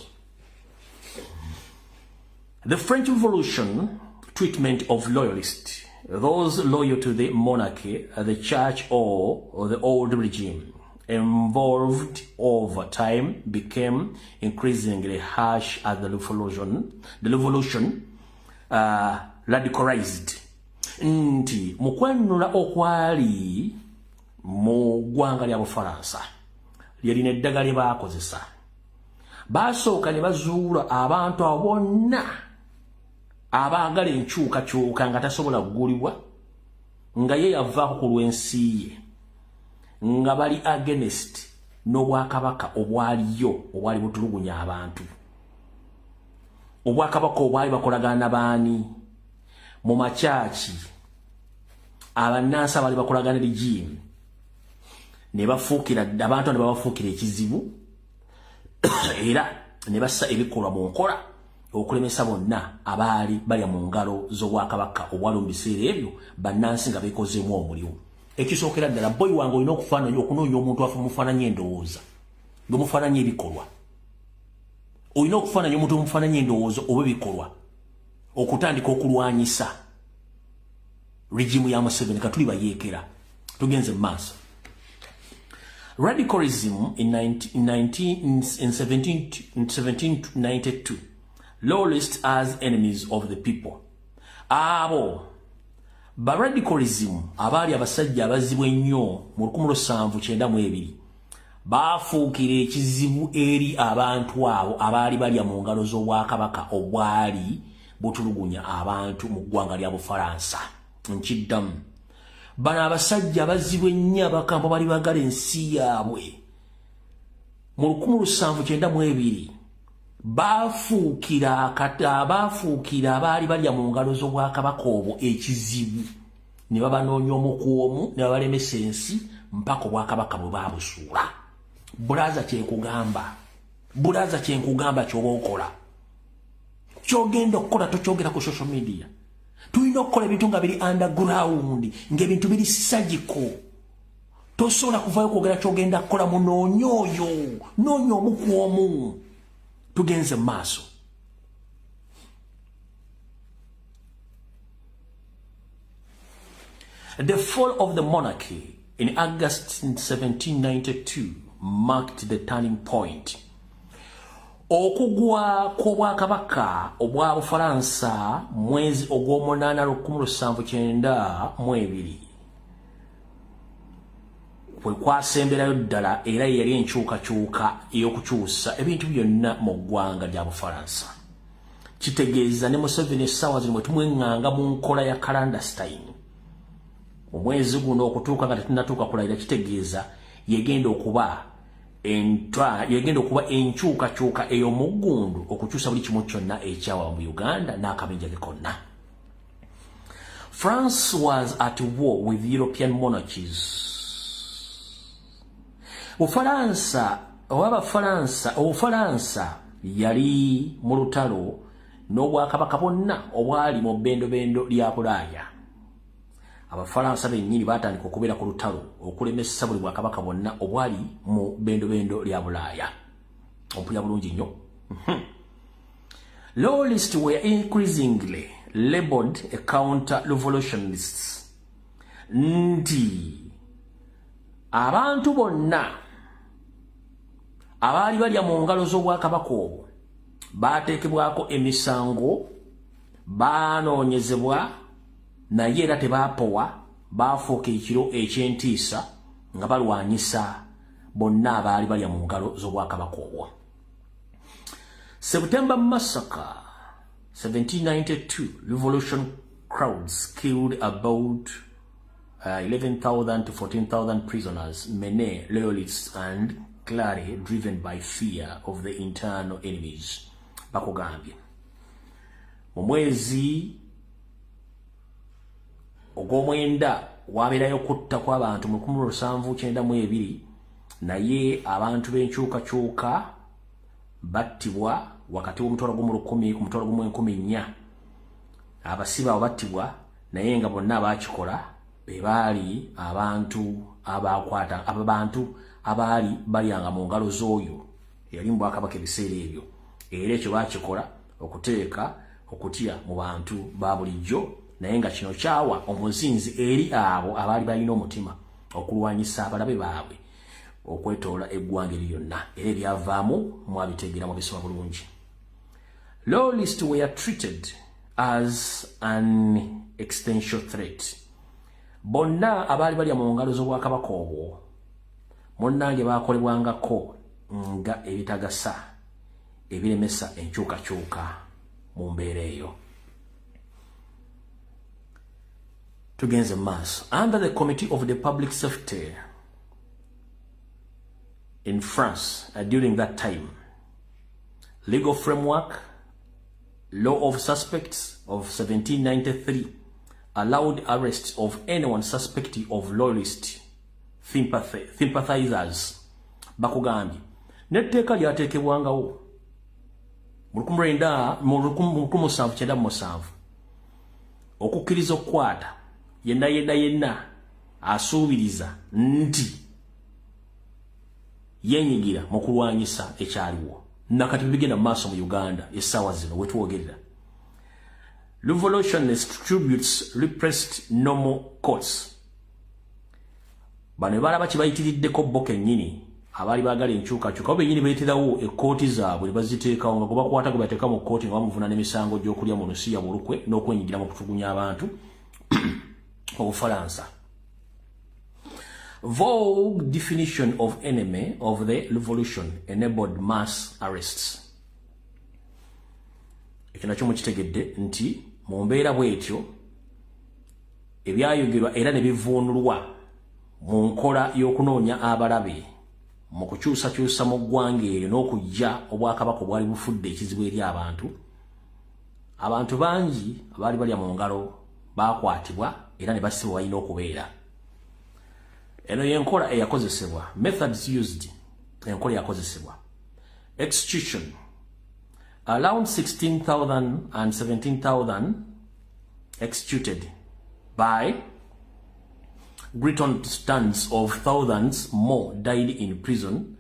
The French Revolution treatment of loyalists, those loyal to the monarchy, the church or the old regime, involved over time became increasingly harsh as the revolution radicalized. Nti mukwanula okwali mu ggwanga lya Bufaransa lyalina eddagala lye baakozesa. Basooka ne bazuula abantu abo bonna abaagala enkyukakyuka nga tasobola kugulibwa nga ye yavaako ku lw'ensi ye nga bali against n'obwakabaka obwaliyo obwali butulugunya abantu. Obwakabaka obwali bakolagana baani mu makyaki abannansi abali bakolagana regime ne bafuukira abantu ne babafuukira ekizibu era ne bassa ebikolwa mu nkola okulemesa bonna abaali balya mu ngalo z'obwakabaka obwali mu biseera ebyo bannansi nga beekozeemu omulimu. Ekisookera ddala boyi wange olina okunoonya omuntu afa mufaananya endowooza ng'omufaananya ebikolwa. Olina okufaananya omuntu omufaananya endowooza oba ebikolwa okutandika okulwanyisa regimu ya Museveni katuli bayeekera. Tugenze mu maaso. Radicalism in 1792 loyalists as enemies of the people. Abo ba radicalism abaali abasajja abazibu ennyo mu 1792 baafuukira ekizibu eri abantu abo abaali balya mu ngalo z'obwakabaka obwali butulugunya abantu mu ggwanga lya Bufaransa. Nkiddamu bano abasajja abazibu ennyo abakampo bali bagala ensi yaabwe mu 1792 baafuukira abaali balya mu ngalo z'obwakabaka obwo ekizibu ne babanoonya omukuomu ne babalemesa ensi mpaka obwakabaka bwe baabusuula. Bulaza kyenkugamba ky'oba okola. Ky'ogenda okukola tokyogera ku social media. Tulina okukola ebintu nga biri underground, ng'ebintu biri surgical. Tosobola kuvaayo kwogera ky'ogenda kukola munoonye oyo, noonya omukuomu. Tugenze maaso. The fall of the monarchy in August 1792 marked the turning point. okugwa kw'obwakabaka obwa Bufalansa mwezi ogw'omunaana 1792 kwe kwasemberayo ddala era yali enkyukakyuka ey'okukyusa ebintu byonna mu ggwanga lya Bufalansa. Kitegeeza ne Museveni essaawa zino bwe tumweŋŋanga mu nkola ya clandestine mu mwezi guno okutuuka nga tetunnatuuka kulayira, kitegeeza yegenda okuba enkyukakyuka ey'omuggundu okukyusa buli kimu kyonna ekyawa mu Uganda n'akabinja ke konna. France was at war with European monarchies. Obufalansa yali mu lutalo n'obwakabaka bwonna obwali mu bbendobendo lya Bulaaya. Abafalansa bennyini baatandika okubeera ku lutalo okulemesa buli bwakabaka bwonna obwali mu bbendobendo lya Bulaaya. Ompulira bulungi nnyo. Loyalists were increasingly labeled a counter-revolutionists. Nti abantu bonna abaali balya mu ngalo z'obwakabaka obwo baateekebwako emisango, baanoonyezebwa, naye era tebaapowa, baafuuka ekiro eky'entiisa nga balwanyisa bonna abaali balya mu ngalo z'obwakabaka obwo. September Massacre 1792 revolution crowds killed about 11,000 to 14,000 prisoners, many loyalists and clearly driven by fear of the internal enemies. Bakugambye mu mwezi ogw'omwenda wabeerayo kutta kw'abantu mu 1792, naye abantu b'enkyukakyuka battibwa wakati w'omutwalo gumu 10 ku mutwalo gumu 14. Abasibe abo battibwa, naye nga bonna abaakikola be baali abantu abaali balyanga mu ngalo z'oyo yali mu bwakabaka ebiseera ebyo. Era ekyo baakikola okuteeka okutya mu bantu ba bulijjo, naye nga kino kyawa omuzinzi eri abo abaali balina omutima okulwanyisa abalabe baabwe okwetoola eggwanga lyonna. Era ebyavaamu mwabitegeera mu bisoma bulungi. Loyalists were treated as an existential threat. Bonna abaali balya mu ngalo z'obwakabaka obwo munnange baakolebwangako nga ebitagasa ebiremesa enkyukakyuka mu mbeera eyo. Tugenze maaso. Under the Committee of the Public Safety in France during that time, legal framework, law of suspects of 1793 allowed arrests of anyone suspected of loyalist sympathizers. Bakugambye n'etteeka lyateekebwangawo mu 1797 okukkiriza okukwata yenna asuubiriza nti yenyigira mu kulwanyisa ekyaliwo. Nakati bigenda mu maaso mu Uganda essaawa zino we twogerera. Revolutionist tributes repressed normal courts. Bano balaba kibayitiriddeko bo kennyini abaali baagala enkyukakyuka bennyini beeterawo ekkooti zaabwe ne baziteekawo nga gwebakwata gwe bateeka mu kkooti nga bamuvunaana emisango gy'okulya mu Lusiya mu lukwe n'okwenyigira mu kutugunya abantu Obufalansa. Vogue definition of enemy of the revolution enabled mass arrests. Ekyo nakyo mukitegedde nti mu mbeera bw'etyo ebyayogerwa era ne bivuunulwa mu nkola y'okunoonya abalabe mu kukyusakyusa mu ggwanga eryo n'okujja obwakabaka obwali bufudde ekizibu eri abantu. Abantu bangi abaali balya mu ngalo baakwatibwa era ne basibwa balina okubeera. Eno yenkola eyakozesebwa. Methods used. Enkola eyakozesebwa. Execution. Around 16,000 and 17,000 executed by great stands of thousands more died in prison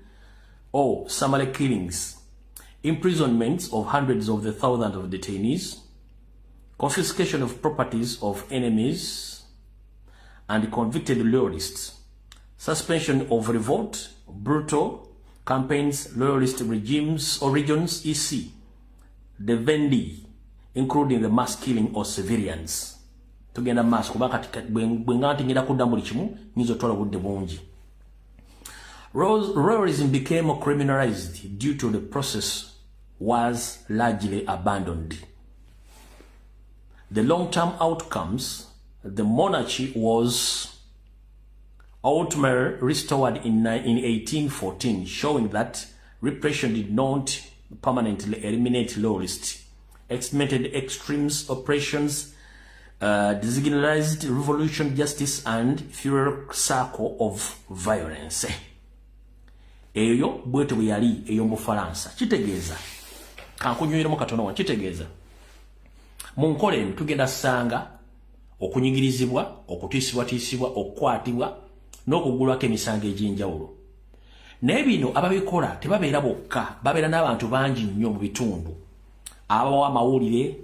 or summary killings, imprisonments of hundreds of the thousands of detainees, confiscation of properties of enemies and convicted loyalists, suspension of revolt, brutal campaigns, loyalist regimes or regions, EC, the Vendi, including the mass killing of civilians. Tugenda mass kubaka bwengati ngenda kudda buli kimu nizo tola budde bungi. Royalism became criminalized due to the process was largely abandoned. The long-term outcomes, the monarchy was ultimately restored in 1814, showing that repression did not permanently eliminate loyalists, exterminated extremes, oppressions, disorganized revolution, justice, and fuel circle of violence. Eyo bwetu bweyali eyo mu Faransa. Kitegeeza kankunyweremu katono wa kitegeeza mu nkole tugenda sanga okunyigirizibwa, okutiisibwa, okukwatibwa n'okugulwako emisango egy'enjawulo. Naye bino ababikola tebabeera bokka, babeera n'abantu bangi nnyo mu bitundu. Abawa amawulire,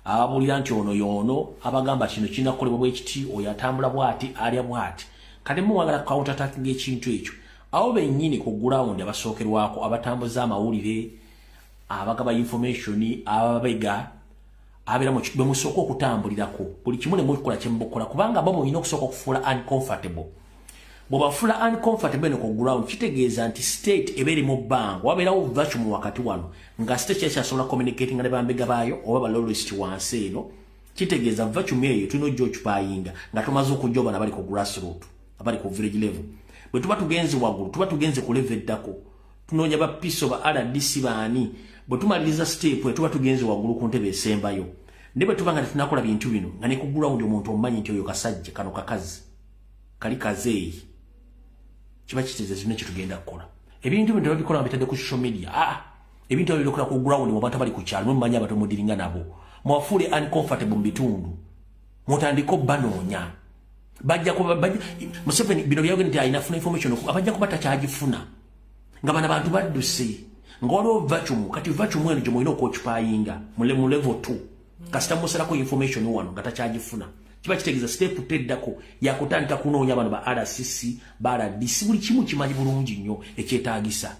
ababulira nti ono y'ono, abagamba kino kinakolebwa bwe kiti, oyo atambula bw'ati, alya bw'ati. Kati muwagala counter-attacking ekintu ekyo. Awo bennyini ku ground abasookerwako, abatambuza amawulire, abagaba information, ababega, abeera mu kibe musooka okutambulirako. Buli kimu ne mukola kye mukola kubanga bo mulina okusooka okufuula uncomfortable. Bw'obafuula uncomfortable ne ku ground kitegeeza nti state ebeeri mu bbanga, wabeerawo vacuum wakati wano nga state kyasobola communicating ne bambega baayo oba balolist wansi eno. Kitegeeza vacuum eyo tulina ojja okipayinga nga tumaze okujja bana bali ku grassroots, abali ku village level. Bwe tuba tugenze waggulu, tuba tugenze ku level eddako. Tunoonya ba piso ba RDC baani. Bwe tumaliriza step tuba tugenze waggulu ku ntebe esembayo. Ne bwe tuba nga tunakola bintu bino nga ne ku ground omuntu omanyi nti oyo kasajja kano kakazi. Kali kazeeyi. Kiba kitegeeza zino kye tugenda kukola. Ebintu bino tebabikola bitadde ku social media. Ebintu babikola ku ground mu bantu bali ku kyalo mumanyi abantu mudiringa nabo. Mwafuule uncomfortable mu bitundu. Mutandiko banoonya. Bajja kuba Museveni bino byagenda nti ayinafuna information abajja kuba takyagifuna nga bana bantu badduse nga waliwo vacuum kati vacuum eno gye mulina okwokipayinga mu level 2 kasita musalako information wano nga takyagifuna kiba kitegeeza step teddako yakutandika kunoonya abantu ba RCC ba RDC buli kimu kimanyi bulungi nnyo ekyetaagisa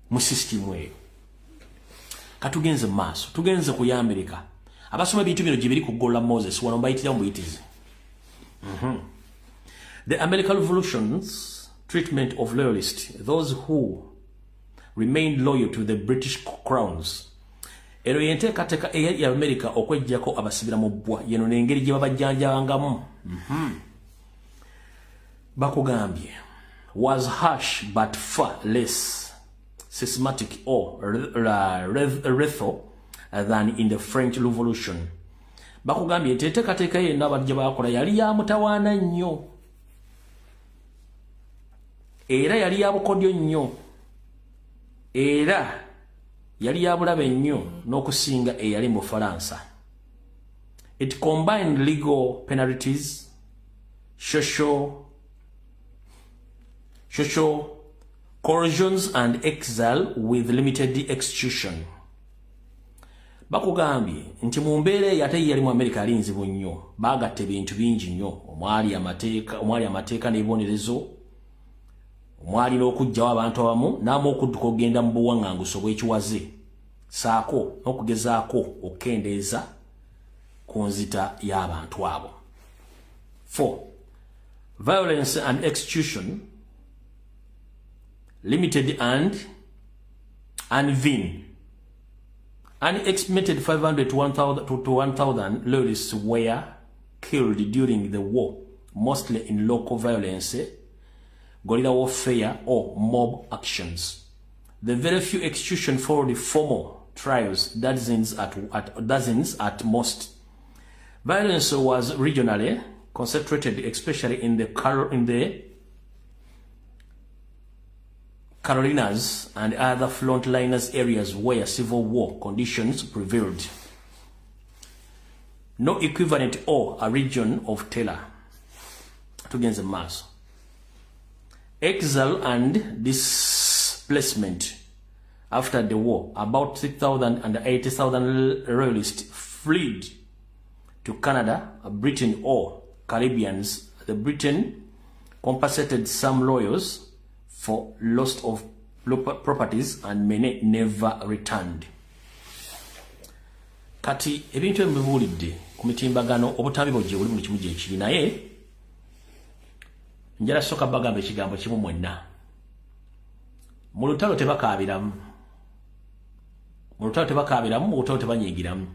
mu system eyo. Katugenze mu maaso tugenze ku America abasoma ebintu bino gye biri ku Gola Moses wano mbayitira mu buyitizi. The American Revolution's treatment of loyalists, those who remained loyal to the British crowns. Ero yenteekateeka eya America okweggyako abasibira mu bbwa yeno n'engeri gye babajjanjabangamu. Bakugambye was harsh but far less systematic or lethal than in the French Revolution. Bakugambye enteekateeka yenna abajja bakola yali ya mutawaana nnyo era yali ya bukodyo nnyo era yali ya bulabe nnyo n'okusinga eyali mu Faransa. It combined legal penalties, social coercions and exile with limited execution. Bakugambye nti mu mbeera ate yali mu America alinzibu nnyo baagatte bintu bingi nnyo omwali amateeka n'ebibonerezo omwali n'okugjawo abantu abamu n'amu okudduka okugenda mu buwaŋŋanguso bw'ekiwaze saako n'okugezaako okukendeeza ku nzita y'abantu abo. 4. Violence and execution limited and vain. An estimated 500 to 1,000 loyalists were killed during the war, mostly in local violence, guerrilla warfare, or mob actions. The very few executions followed formal trials, dozens at most. Violence was regionally concentrated, especially in the Carolinas and other frontliners areas where civil war conditions prevailed. No equivalent or a region of terror. Tugenze mass. Exile and displacement. After the war, about 6,000 and 80,000 royalists fled to Canada, Britain, or Caribbeans. The Britain compensated some loyals for loss of properties and many never returned. Kati ebintu ebibulidde ku mitimbagano obutambi bojje buli mu kimu gye kiri naye njala soka bagamba ekigambo kimu mwenna. Mu lutalo tebakaabiramu. Mu lutalo tebakaabiramu, mu lutalo tebanyigiramu.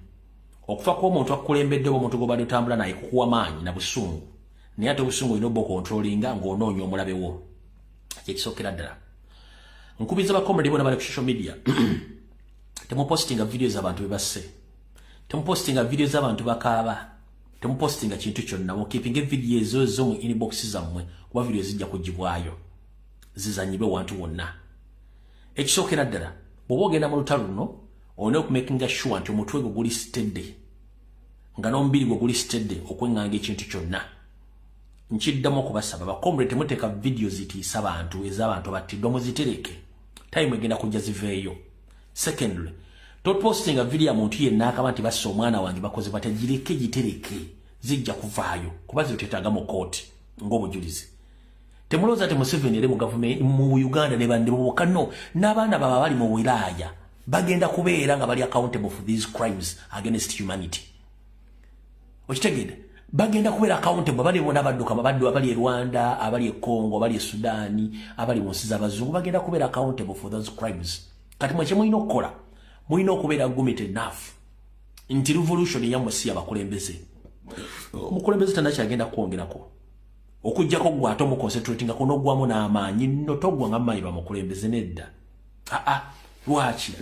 Okufa kw'omuntu akukulembedde omuntu gobadde otambula naye kukuwa maanyi na busungu. Naye ate obusungu olina obba okontrolinga ng'onoonya omulabe wo. Kyekisookera ddala. Nkubiza bakomedi bonna bali ku social media. Temupostinga videos abantu bebasse. Temupostinga videos abantu bakaaba. Temupostinga kintu kyonna. Mukeepinge videos ezo mu inbox zammwe kuba videos zijja kugibwayo. Zizanyibwe wantu wonna. Ekisookera ddala bw'oba ogenda mu lutalo luno olina okumakinga sure nti omutwe gwo guli stedde nga n'omubiri gwo guli stedde okwenganga ekintu kyonna. Nkiddamu okubasaba bakomedi temuteeka videos zitiisa abantu ez'abantu battiddwa muzitereke. Time egenda kujja ziveeyo. Secondly, topostinga video muntu yenna akaba nti basse omwana wange bakoze batagireke gitereke zijja kuvaayo kuba ziteetaaga mu kooti ng'obujulizi. Temulowooza Museveni eri mu government mu Uganda ne bandi bokka no n'abaana baba bali mu wilaaya bagenda kubeera nga bali accountable for these crimes against humanity. Okitegedde bagenda kubeera accountable bali bona badduka babaddu abali e Rwanda abali e Congo abali e Sudani abali mu nsi z'abazungu bagenda kubeera accountable for those crimes. Kati mwe mulina okukola mulina okubeera gumite enough nti revolution yammwe si abakulembeze. Omukulembeze tannakyagenda kwongerako okujjako gwe ate omuconcentratinga kuno ogwamu n'amaanyi nno toggwa nga mmanyi bamukulembeze nedda. Lwaki?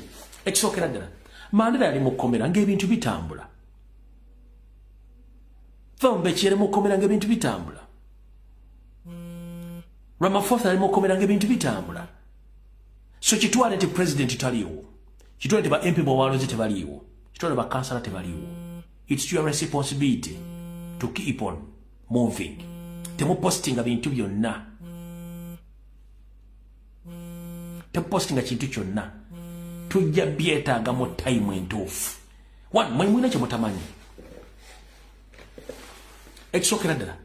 Ekisookera ddala Mandela yali mu kkomera ng'ebintu bitambula. Mbeki yali mu kkomera ng'ebintu bitambula. Ramaphosa yali mu kkomera ng'ebintu bitambula. So kitwale nti president taliiwo. Kitwale nti ba MP b'owalozi tebaliiwo. Kitwale ba kansala tebaliiwo. It's your responsibility to keep on moving. Temupostinga bintu byonna. Temupostinga kintu kyonna. Tujja byetaaga mu time entuufu. Mwe mwina kye mutamanyi. Ekisookera ddala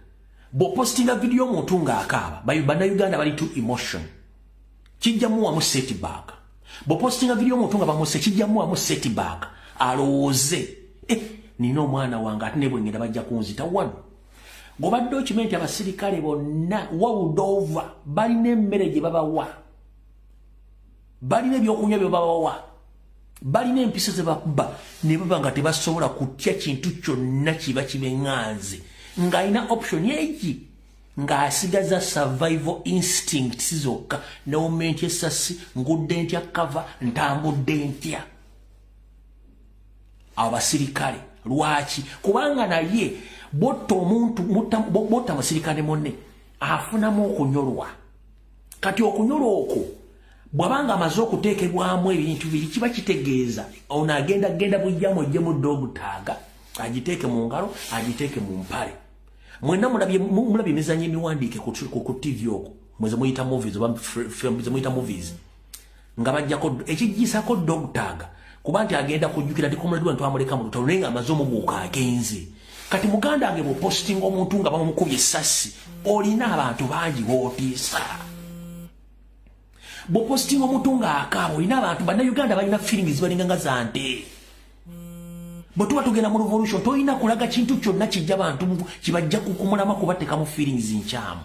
bw'opostinga video omuntu ng'akaaba bannayuganda bali too emotion kijjamu wamu setback. Bw'opostinga video omuntu nga bamuse kijjamu wamu setback alowooze nina omwana wange ate ne bwe ngenda bajja kunzita wano. Gobadde okimanyi nti abasirikale bonna world over balina emmere gye babawa, balina ebyokunywa bye babawa, balina empisa ze bakuba ne baba nga tebasobola kutya kintu kyonna kiba kibeŋŋanze ng'alina option egi ng'asigaza survival instinct zokka n'omentya essasi ngudde ntya kava ntambudde ntya. Abasirikale lwaki? Kubanga naye botta omuntu botta musirikale monne afunamu okunyolwa. Kati okunyolwa okwo bw'abanga amaze okuteekebwamu ebintu biri kiba kitegeeza ono agenda bujjamu ojjemu dog taaga agiteeke mu ngalo agiteeke mu mpale. Mwenna mulabye emizannyo emiwandiike ku TV okwo mweze muyita movies oba film ze muyita movies nga bajjako ekijjisako dog taaga kuba nti agenda kujjukira ndi kumuladiwa ntwamuleka mu lutalo naye nga amaze omubuuka agenze. Kati muganda wange bw'opostinga omuntu nga bamumukubye essasi olina abantu bangi b'otiisa. Bw'opostinga omuntu ng'akaaba olina abantu bannayuganda balina feelings balinga nga zante. Bwe tuba tugenda mu revolution tolina kulaga kintu kyonna kijja bantu kibajja kukumulama kubateeka mu feelings nkyamu.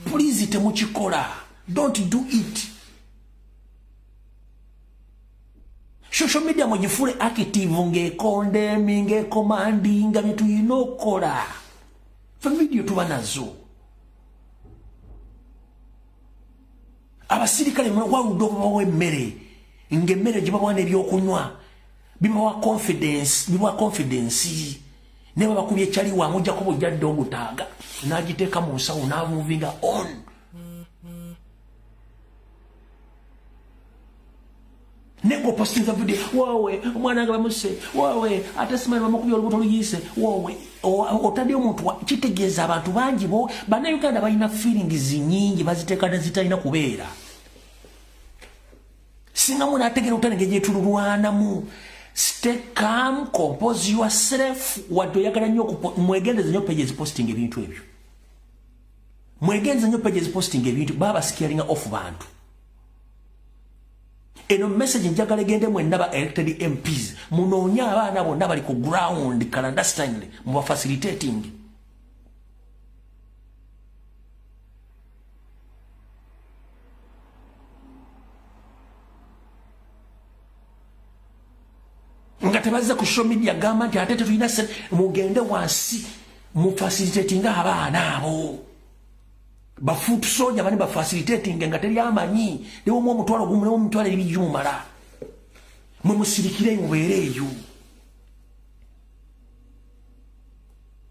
Please temukikola. Don't do it. Social media mugifule active ng'ekondemi ng'ekomandi nga bye tulina okukola. Fe video tuba nazo. Abasirikale wawudde obubawa emmere ng'emmere gye babawa n'ebyokunywa bibawa confidence ne babakubye ekyali wange ojjako bw'ojjadde ogutaaga n'agiteeka mu nsawo n'amuvinga on. Nego postinga video wawe omwana nga bamuse wawe ate simanyi bamukubye olubuto luyise wawe otadde omuntu kitegeeza abantu bangi bannayuganda balina feelings nyingi baziteeka nezitalina kubeera. Singa muna ategeera otanenge gyetululwanamu. Stay calm, compose yourself. Wadde oyagala nnyo mwegendeze nnyo pages posting ebintu ebyo. Mwegendeze nnyo pages posting ebintu baba scaring off bantu. eno message njagala gende mwenna ba elected MPs munoonya abaana bonna bali ku ground clandestinely mu facilitating nga tebazza ku social media gamba nti ate tetulina mugende wansi mu facilitating abaana abo bafutu soja bani ba facilitating nga teri amanyi lewo mu mutwalo gumu lewo mutwalo ebijumala mu musirikire mubeereyo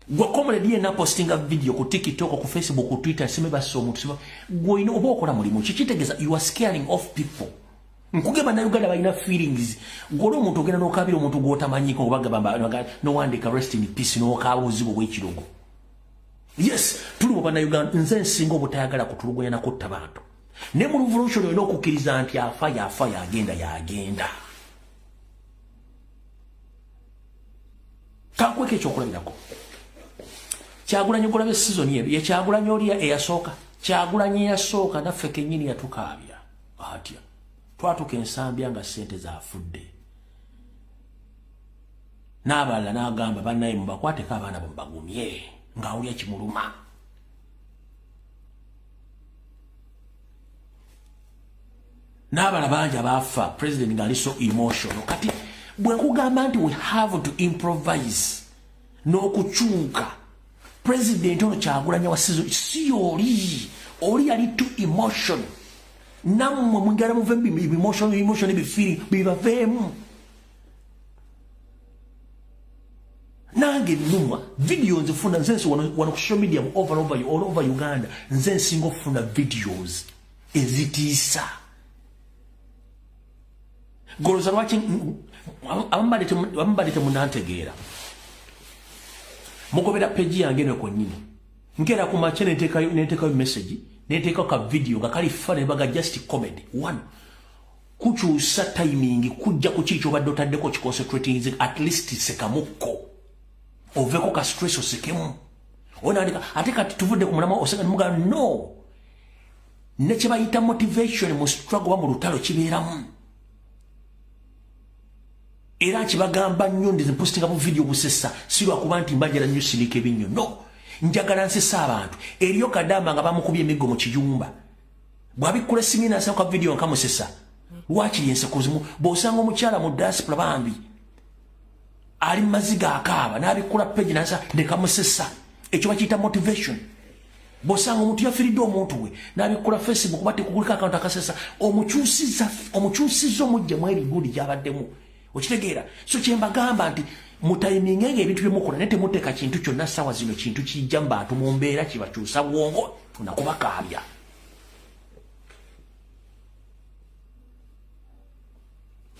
gwakomole diye na postinga video ku TikTok ku Facebook ku Twitter sime baso omuntu gwe ino oba okola mulimu kikitegeza you are scaring off people nkugeba na Uganda balina feelings ngolo omuntu ogenda n'okabira omuntu gwotamanyiko obagamba no wandika rest in peace no kabuzibu bw'ekirogo. Yes, tuli mu bana Uganda nze nsinga obutayagala kutulugunya na kutta bantu ne mu revolution olina okukkiriza nti afa yagenda kakweke ekyokulabirako Kyagulanyi ogulabe season ye Kyagulanyi oli eyasooka Kyagulanyi eyasooka naffe kennyini yatukaabya atya twatuka ensambya nga ssente zaafudde n'abalala n'agamba bannaye mubakwateko abaana bamubagumye ngawulya kimuluma n'abala bangi abaafa president ngali so emotional kati bwe nkugamba nti we have to improvise n'okukyuka president ono Kyagulanyi wasizo si oli yali too emotion nammwe mwingala muve emotion ebifiri bibaveemu nange nnumwa video nzifuna nzensi wano ku social media all over Uganda nzensi ngofuna videos ezitiisa goloza lwaki abambadde temunantegeera mugobera page yange eno kwennyini nkera ku mache neteekayo message neteekayo ka video nga kali fane baga just comedy one kukyusa timing kujja ku kiri kyobadde otaddeko kiconcentrating at least sekamukko oveko ka stress osekemu onaandika ate kati tuvudde ku mulama oseka nimuga no nekye bayita motivation mu struggle mu lutalo kibeeramu era kibagamba nnyo ndizipostinga mu video busessa sirwa kuba nti mbajala nnyo sirika ebinnyo no njagala nsesa abantu eriyo kadamba nga bamukubye emiggo mu kiyumba bwabikula simina asaka video nkamusesa lwaki yense kuzimu bosanga omukyala mu diaspora bambi ali maziga akaaba nabikula page nasa ndekamusesa ekyo bakiyita motivation bosanga omuntu yafiridde omuntu we nabikula Facebook bati kugulika account akasesa omukyusiza omujja mweri gudi gyabaddemu okitegeera so kyembagamba nti mutayimingenge ebintu byemukola nete muteka kintu kyonna sawa zino kintu kijja mbantu mu mbeera kibakyusa bwongo nakubakaabya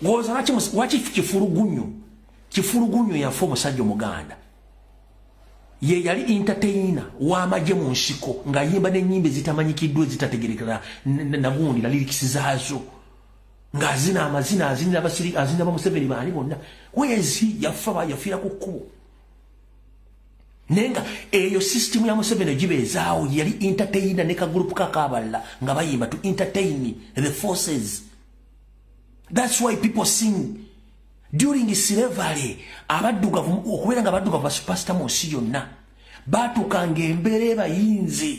ngoza waki kifulugunyo yafa omusajja omuganda ye yali entertainer w'amagye mu nsiko ng'ayimba n'ennyimba ezitamanyikiddwa ezitategerekera nagundi na lirikisi zaazo ng'azina amazina azinira bamuseveni baani bonna wezi yafa yafiira ku kkubo naye nga eyo system ya Museveni gibeezaawo yali entertainer ne kagulupu kakaabalala nga bayimba to entertain the forces. That's why people sing during slavery abaddugavu okubeera nga abaddugavu basupasita mu nsi yonna baatukanga embeera ebayinze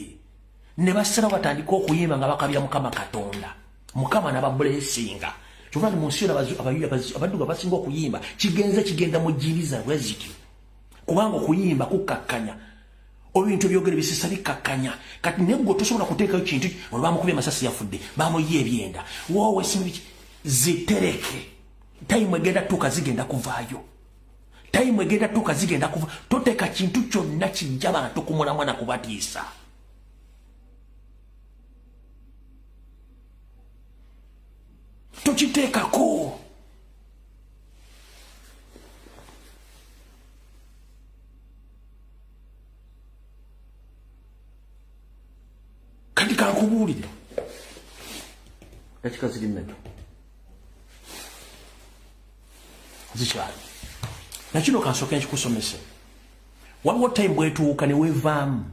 ne basala batandika okuyimba nga bakabya Mukama Katonda Mukama n'ababulesinga kyova mu nsi yonna abaddugavu basinga okuyimba kigenda mu jjiriza bwezityo kubanga okuyimba kukakkanya ebintu byogere bisisa bikakkanya kati neggo tosobola kuteekayo kintu olwo bamukubye amasasi yafudde bamuyiye ebyenda woowe simibiki zitereke time egenda tuka zigenda kuvaayo time egenda tuka zigenda kuva toteka kintu kyonna kijja abantu kumulamwa na kubatiisa tukiteekako kati kankubuulire dakika ziri mmeka zikyali nakino kansooka nkikusomese waliwo time bwetuuka ne weevaamu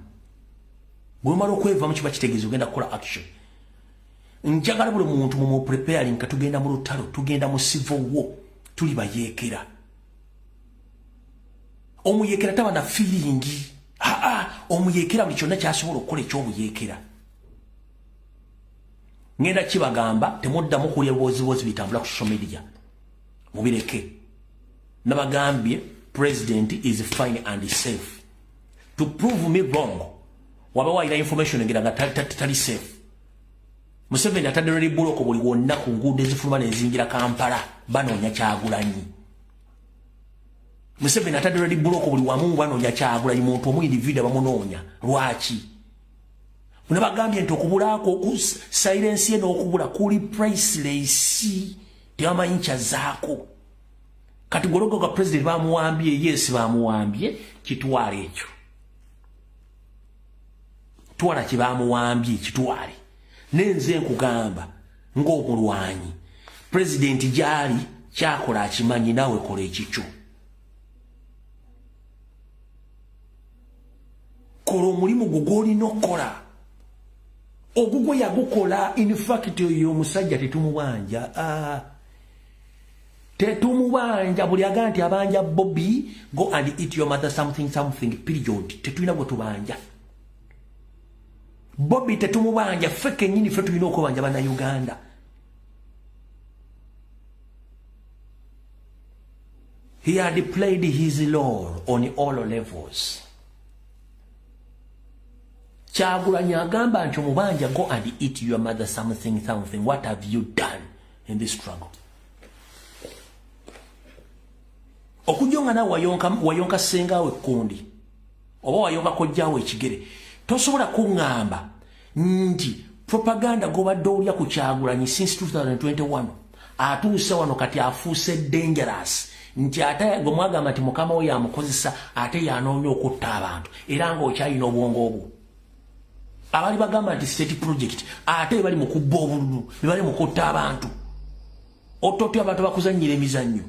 bwemala okwevaamu kiba kitegeeza ogenda kukola action njagala buli muntu mu preparing katugenda mu lutalo tugenda mu civil war tuli bayekera omuyekera taba na feeling omuyekera buli kyonna kyasobola okukola ekyobuyekera ngenda kibagamba temuddamu kulya bibozibozi bitambula ku social media mubireke nabagambye president is fine and safe to prove me wrong waba waina information ngira nga tali safe Museveni atadde buloko buli wonna ku nguudo ezifuluma nezingira Kampala banoonya Kyagulanyi Museveni atadde buloko buli wamu banoonya Kyagulanyi muntu omu individu bamunoonya lwaki Munabagambye nti okubulaako silence ye n'okubula kuli priceless tebamanyi kyazaako kati gologo ga president bamuwambye yes bamuwambye kitwale ekyo twala kibamuwambye kitwale nenze nkugamba ng'omulwanyi president jali kyakola akimanyi nawe kola ekikyo kola omulimu gugolina okukola ogugwo yagukola in fact oyo omusajja tetumubanja buli aga nti abanja Bobby go and eat your mother something period tetulina bwe tubanja Bobby tetumubanja feke nyini fe tulina okubanja bana Uganda he had played his role on all levels Kyagulanyi agamba nti omubanja go and eat your mother something what have you done in this struggle okujonga na wayonka sengawe kundi oba wayonka kojjawe ekigere tosobola kungamba nti propaganda gobadde olya ku Kyagulanyi since 2021 atuuse wano kati afuuse dangerous nti ate gomwagamba nti mukama we yamukozesa ate yanoonya okutta abantu era ng'okyalina obwongo obwo abali bagamba nti state project ate bali mu kubba obululu bali mu kutta abantu ototya abantu bakuzannyira emizannyo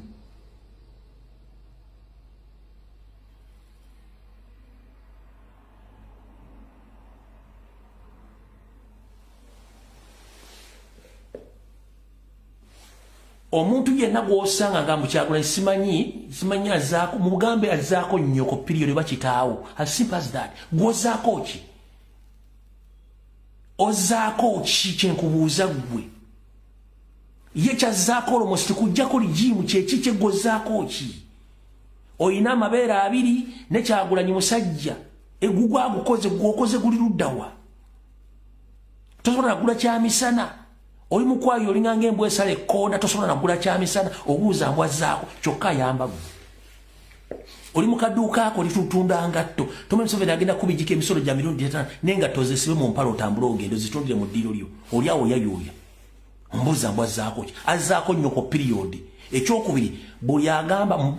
omuntu yenna gw'osanga nga mu Kyagulanyi simanyi azaako mu Bugambe azaako nnyoko period bakitaawo as simple as that gw'ozaako ki ozaako ki kyenkubuuza ggwe ye kyazaako almost kujjako ligimu kyeki kye gw'ozaako ki oyina amabeere abiri ne Kyagulanyi musajja egugwagukoze gwokoze guli luddawa tosobola nagula kyamisana oli mukwayo olinga ng'embwa esala ekkonda tosobola nagula kyamisana obuuza mbwa zaako kyokka ayamba gwe oli mu kadduuka ako litutunda ngatto tomanyi Museveni agenda kubijjika emisolo gya milioni 5 n'engatto zisibe mu mpale otambule ogende ozitundire mu ddiiro lyo oli awo yayuuya mbuuza mbwa zaako ki azaako nnyoko period ekyokubiri buli agamba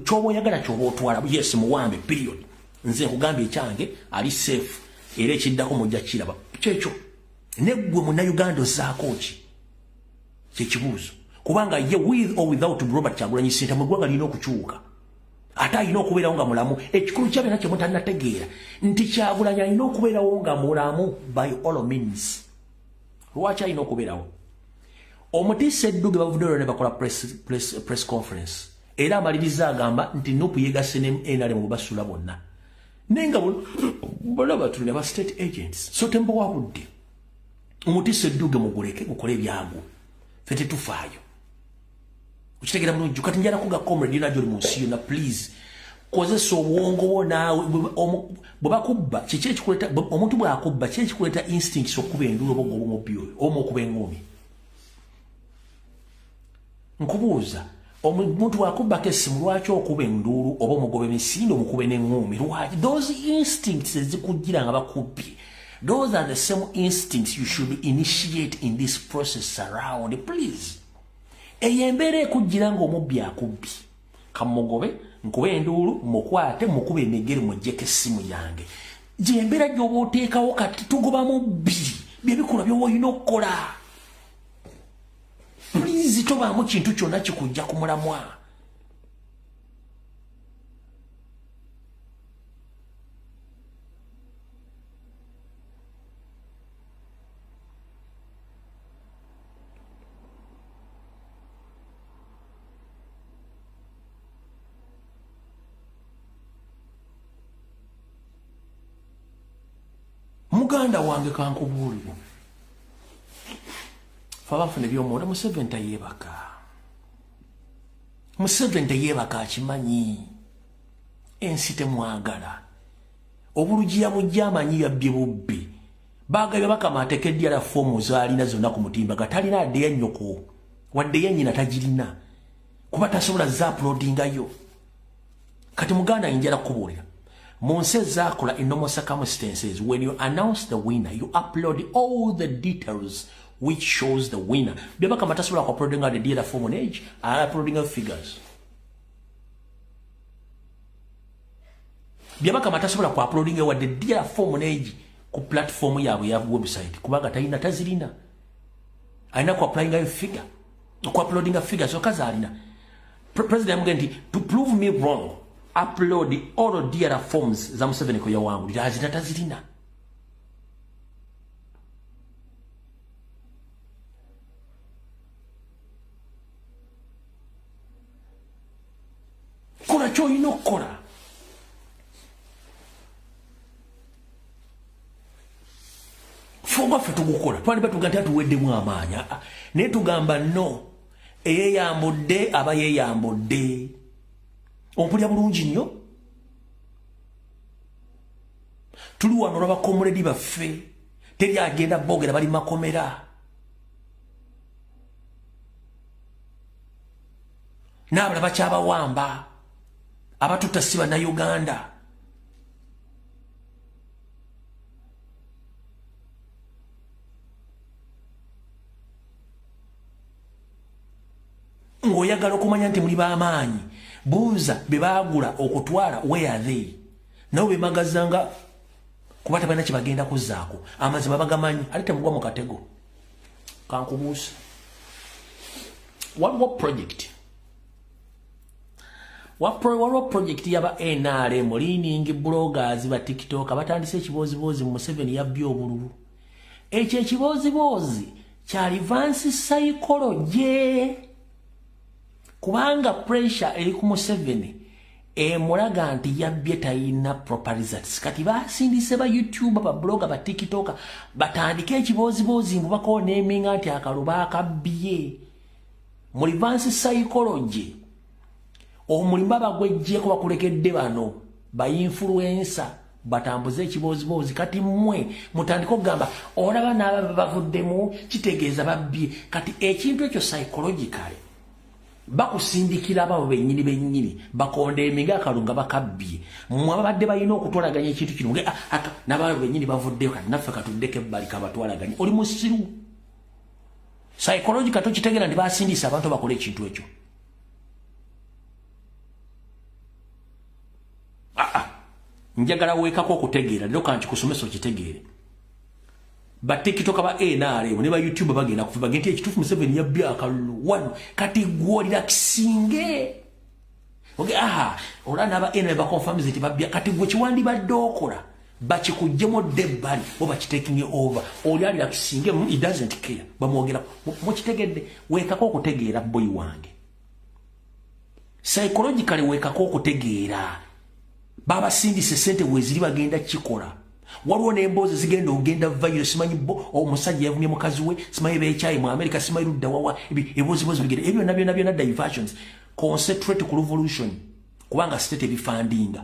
kyoba oyagala kyoba otwala yes muwambe period nze nkugambye ekyange ali safe era ekiddako mujja kiraba kyekyo neggwe munnayuganda ozaako ki kyekibuuzo kubanga ye with or without Robert Kyagulanyi Ssentamu eggwanga lirina okukyuka ate alina okubeerawo nga mulamu ekikulu kyabeera kye mutannategeera nti Kyagulanyi alina okubeerawo nga mulamu by all means lwaki alina okubeerawo omutiisa edduge bavudde olwo ne bakola press conference era amaliriza agamba nti Nuupu yeegasse ne NRM bubasula bonna naye nga bolaba tulina ba state agents so tembawabudde omutiisa edduge muguleke gukole ebyagwo fe tetufaayo ukitegera bulungi kati njala kuga comrade yinajo oli mu nsi yonna please kozesa obwongo bwo naawe bwe bakubba kiki ekikuleta omuntu bw'akubba kiki ekikuleta instincts okuba enduulu oba ogwa omubbi oyo oba okuba engumi nkubuuza omuntu bw'akubbako essimu lwaki okuba enduulu oba omugoba emisinde omukube n'engumi lwaki those instincts ezikugira nga bakubbi those are the same instincts you should initiate in this process around please eyo embeera ekujjira ng'omubbi akubbi kamugobe nkube enduulu mukwate mukuba emigere muggyeko essimu yange gyembeera gy'oba oteekawo kati tugobamu bbiri byebikolwa by'oba olina okukola please tobaamu kintu kyonna kikujja ku mulamwa muganda wange kankubulire fabafune byomunda Museveni tayebaka Museveni tayebaka akimanyi ensi temwagala obulujja mujjamanyi yabbye bubbi bagabye bakamate DRA fomu zalina zonna ku mutimba gatalina adde yannyoko wadde yennyina tagirina kuba tasobola za uploadingayo kati muganda njala kubuulira Monse zakola in normal circumstances when you announce the winner you upload all the details which shows the winner beba kama tasobola ku uploading the DRA form on age are uploading figures beba kama tasobola ku uploading wa the DRA form on age ku platform yawe ya website kubanga tayina tazirina aina ku applying a figure ku uploading a figure so kaza alina president mgendi to prove me wrong upload all DRA forms za Museveni ko yawangu yazina tazirina kuna cho inokora fonga fetu gukora twali batuganda tuwedde mu amanya ne tugamba no eyeyambodde aba yeyambodde ompulya bulungi nnyo tuli wano lw'abakomuledi baffe teri agenda bogera bali makomera n'abalala bakyabawamba abatuta si bannayuganda ng'oyagala okumanya nti muli b'amaanyi buuza be baagula okutwala where are they nabo bemagazanga kuba tabalina kye bagenda kuzzaako amazima bagamanyi ate temugwa mu katego kankubuusa waliwo project yaba NRM leaning bloggers ba TikTok batandise ekibooziboozi mu Museveni yabbye obululu ekyo ekibooziboozi kya advance psychology kubanga pressure eri ku Museveni emulaga nti yabbye tayina proper results kati basindise ba YouTube ba blogger ba TikTok batandike ekibooziboozi mbu bakoneeminga nti akaluba akabbye mu advance psychology omulimba bagwejjeko bakulekedde bano ba influencer batambuze ekibooziboozi kati mmwe mutandika okugamba olaba n'aba bavuddemu kitegeeza babbye kati ekintu ekyo psychologically bakusindikira abo bennyini bakondeeminga akalunga bakabbye mmwe ababadde balina okutwalaganya ekintu kino n'abaabo bennyini bavuddeyo kati naffe katuddeko ebbali kabatwalaganya oli musiru psychological tokitegeera nti basindisa abantu bakola ekintu ekyo njagala weekako okutegeera lero kankikusomesa okitegeere ba TikTok ba NRM ne ba YouTube bagenda kufuba genti ekitufu Museveni yabbye akalulu wano kati gwolira kisinge oge olana ba NRM ba confirm ziti babbye kati gwe kiwandi badde okola bakikujjemo debbali oba kitaking over oli ali kisinge it doesn't care bamwogera mu kitegedde weekako okutegeera boy wange psychologically weekako okutegeera baba sindise sente weziri bagenda kikola waliwo n'emboozi zigenda ogenda vayo simanyi omusajja yavumye mukazi we simanyi beekyayi mu America simanyi ludda wawa eboozibozi bigenda ebyo nabyo diversions concentrate ku revolution kubanga state ebifandinga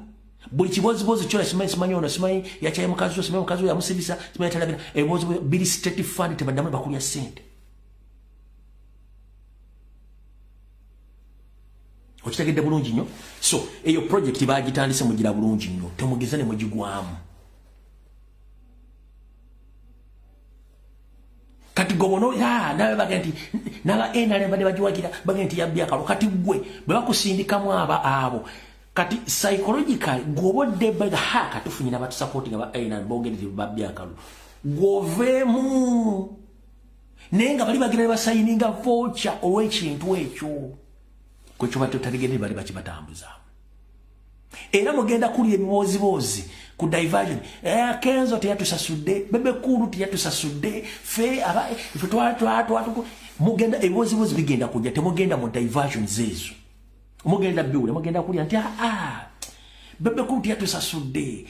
buli kiboozibozi kyola simanyi ono simanyi yakyayi mukazi we simanyi mukazi we yamusibisa simanyi talabira eboozi biri state fund tebaddamu bakulya sente okitegedde bulungi nnyo so eyo project bagitandise mugira bulungi nnyo temugize ne mugigwamu kati gobono nawe bagenti naba NRM bade bajiwagira bagenti yabbye akalo kati gwe bwe bakusindikamu abo kati psychological gobodde baga kati funyina batu supporting aba NRM bogeri babbye akalo govemu nenga bali bagira basayininga voucher olw'ekintu ekyo kwecho batotaligende bali bakibatambuza era mugenda kuli ebiboozibozi ku diversion Kenzo teyatusasudde bebe kulu teyatusasudde fe aba ifutwatu mugenda ebiboozibozi bigenda kujja temugenda mu diversion zezo mugenda biule mugenda kuli anti bebe kunti yatusasudde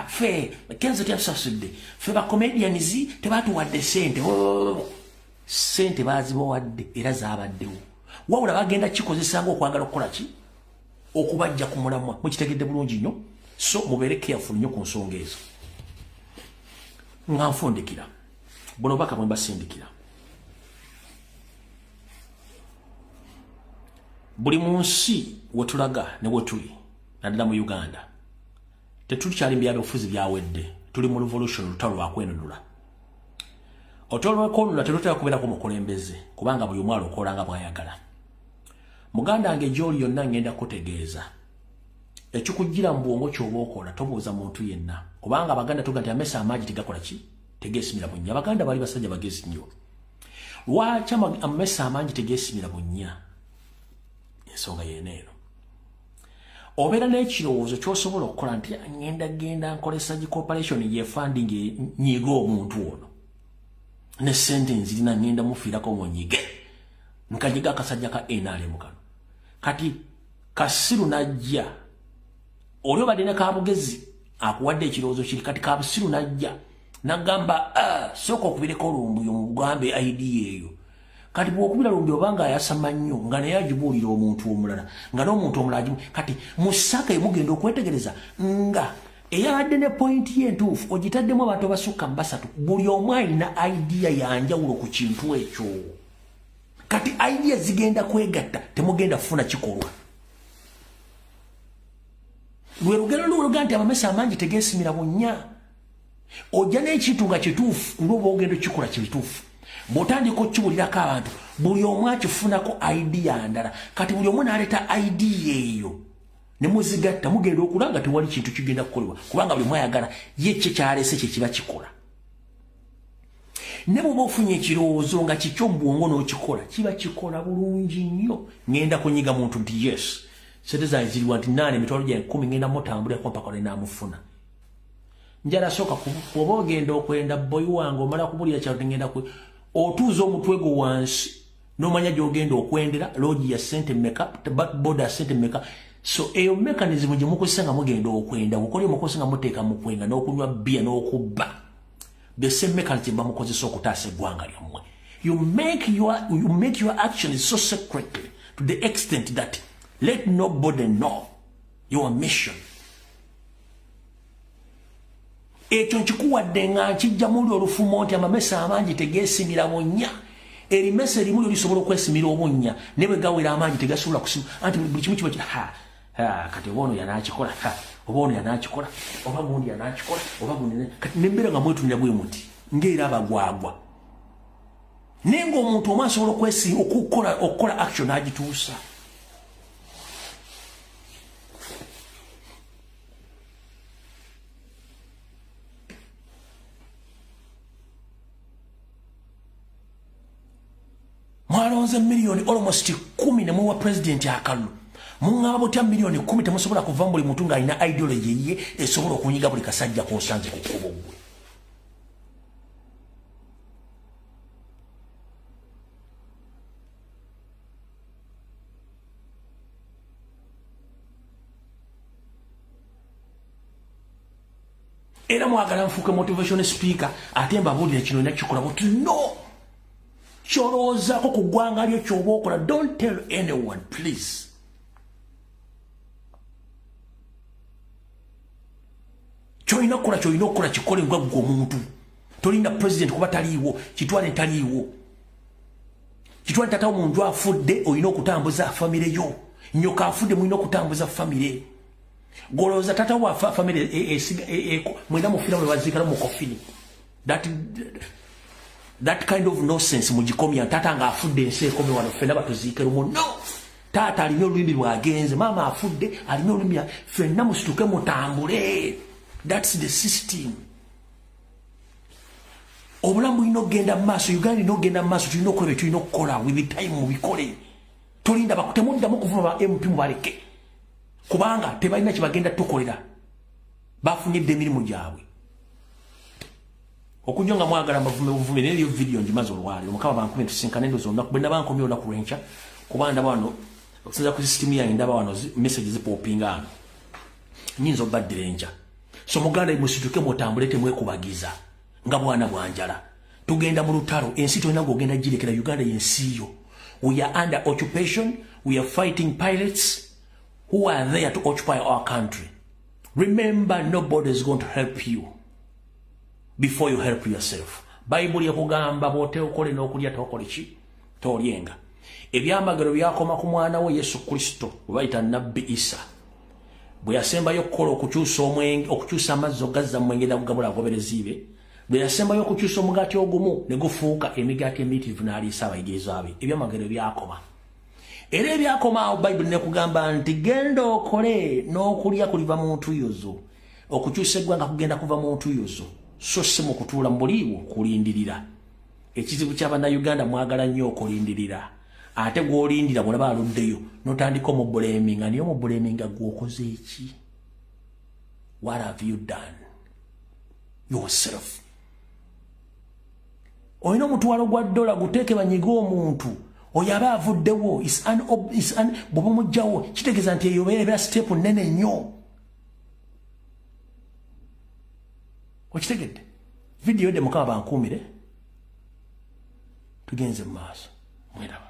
fe kenzo yatusasudde fe ba comedians tebatu wadde sente sente bazibo wadde era zabaddewo wawula bagenda kikozesanga okwagala okukola ki okubajja ku mulamwa mukitegedde bulungi nnyo so mubeere careful nnyo ku nsonga ezo nga nfundikira buno baka mwe basindikira buli munsi wetulaga ne wetuli naddala mu Uganda tetukyali byabufuzi byawedde tuli mu revolution lutalo lwakwenunula otolo lwekonula tetutera kubeerako mukulembeze kubanga buli omwalo okolanga bwayagala muganda wange gyoli yonna ngenda kutegeeza ekikugira mu bwongo ky'oba okola tobuuza muntu yenna kubanga abaganda tuga nti amesa amagi tegakola ki tegeesimira bunnya abaganda bali basajja bagezi nnyo lwaki amesa amangi tegeesimira bunnya ensonga yeneero obeera n'ekirowoozo ky'osobola okukola nti ngenda nkolesa gi corporation yefunding nyiga omuntu ono ne sente nzirina ngenda mufiirako munyige nkanyiga akasajja ka NRM kano kati Kasiru najja oli obadde ne kabugezi akuwadde ekirowoozo kiri kati Kasiru najja nagamba sooka okubireko olumbuyo mugambe idea eyo kati bw'okubira lumbi obanga ayasama nnyo nga naye agibuulira omuntu omulala nga n'omuntu omulala agimu kati musaka emugenda okwetegereza nga eyabadde ne pointi ye entuufu ogitaddemu abantu abasukka mu basatu buli omu alina idea yanjawulo ku kintu ekyo kati idea zigenda kwegatta temugenda kufuna kikolwa lwe lugero luga nti amamesa amangi tegeesimira bunnya ojja n'ekintu nga kituufu lwoba ogenda okikola kituufu bw'otandika okukibulirako abantu buli omu akifunako idea ndala kati buli omu n'aleeta idea eyo ne muzigatta mugenda okulanga tewali kintu kigenda kukolebwa kubanga buli mwayagala ye kye kyaleese kye kiba kikola ne bw'oba ofunye ekirowoozo nga kikyo mu bwongo n'okikola kiba kikola bulungi nnyo ngenda kunyiga muntu nti yes sente zange ziriwa nti 8 emitwalo gya 10 ngenda mutambulirako mpaka ne naamufuna njala sooka oba ogenda okwenda boyi wange omala kubulira kyalo ngenda otuuza omutwe gwo wansi n'omanya gy'ogenda okwendera loogi ya sente mmeka backboard ya sente mmeka so eyo mechanism gye mukozesa nga mugenda okwenda bukolye mukozesa nga muteeka mu kwenga n'okunywa bia n'okubba the same mechanism bamukozesa okutaasa eggwanga lyammwe you make your actions so secretly to the extent that let nobody know your mission ekyo nkikuwadde nga nkijja muli olufumo nti amamesa amangi tegeesimira bunnya erimesa erimu lyo lisobola okwesimira obunnya ne bwe gawera amangi tegasobola kusima anti buli kimu kiba kati oba ono yanaakikola oba ono yanaakikola oba gundi yanaakikola oba gundi kati nembeera nga mwetunira bwe muti ng'era abagwagwa naye ng'omuntu omu asobola okukola action agituusa mwalonze milioni almost 10 ne muwa president akalu mungaba botya milioni 10 temusobola kuva buli muntu nga alina ideology ye esobola okunyiga buli kasajja konsanze ku kubo gwe era mwagala nfuuke motivation speaker ate mbabuulira kino nakikola buti no kyolowoozaako ku ggwanga lyo kyoba okola don't tell anyone please kyolina okukola kikole nga gwe omuntu tolinda president kuba taliiwo kitwale taliiwo kitwale tatawo muntu afudde olina okutambuza famire yo nyoka afudde mulina okutambuza famire golowooza tatawo afa famire mwena mufiira bwe baziikala mu kofini that kind of nonsense mugikomya tata nga afudde ensi ekomye wano ffenna batuziike lumu no taata alina olulimi lwagenze maama afudde alina olulimi ffenna musituke mutambule that's the system obulamu bulina okugenda mu maaso uganda lina okugenda mu maaso tulina okukola tulina okukola with time mubikole tolinda temuddamu okuvuma ba mp mubaleke kubanga tebalina kyebagenda tukolera bafunyidde emirimu gyabwe okujja nga mwagala mbavume naye video njimaze olwali omukaba bankumi tusinkana endozo olunaku bwe ndaba nkomye olunaku lwenkya kuba ndaba wano okusinza ku system yange ndaba wano message zipopinga ano nyinzo baddira enja so muganda musituke mutambulete mwekubagiza nga bwana bwanjala tugenda mu lutalo ensi tolina ng'ogenda girekera Uganda yensiyo. We are under occupation. We are fighting pirates who are there to occupy our country. Remember, nobody is going to help you before you help yourself. Bible yakugamba bote okole n'okulya tokole ki tolyenga. Ebyamagero byakoma ku mwana we Yesu Kristo bayita Nabbi Isa. Bwe yasembayo okukola okukyusa omwenge okukyusa amazzi ogazza mwenge nagugabula agoberezibe. Bwe yasembayo okukyusa omugaati ogumu ne gufuuka emigaati emitiivu n'aliisa abayigirizwa be. Ebyamagero byakoma. Era ebyakoma awo Bible nekugamba nti genda okole n'okulya kuliva mu ntuyozo. Okukyusa eggwanga kugenda kuva mu ntuyozo. So si mu kutuula mu buliiwo kulindirira. Ekizibu ky'Abannayuganda mwagala nnyo okulindirira. Ate gw'olindira bw'olaba aluddeyo n'otandika omubuleeminga niyo omubuleeminga gw'okoze eki? What have you done? Yourself. Oyina omutwalo gwa $1 guteeke banyiga omuntu oyo aba avuddewo bw'oba mugjawo kitegeeza nti eyo beera step nnene nnyo. Okitegedde? Video de Mukama bankuumire tugenze mu maaso. Mwiraba.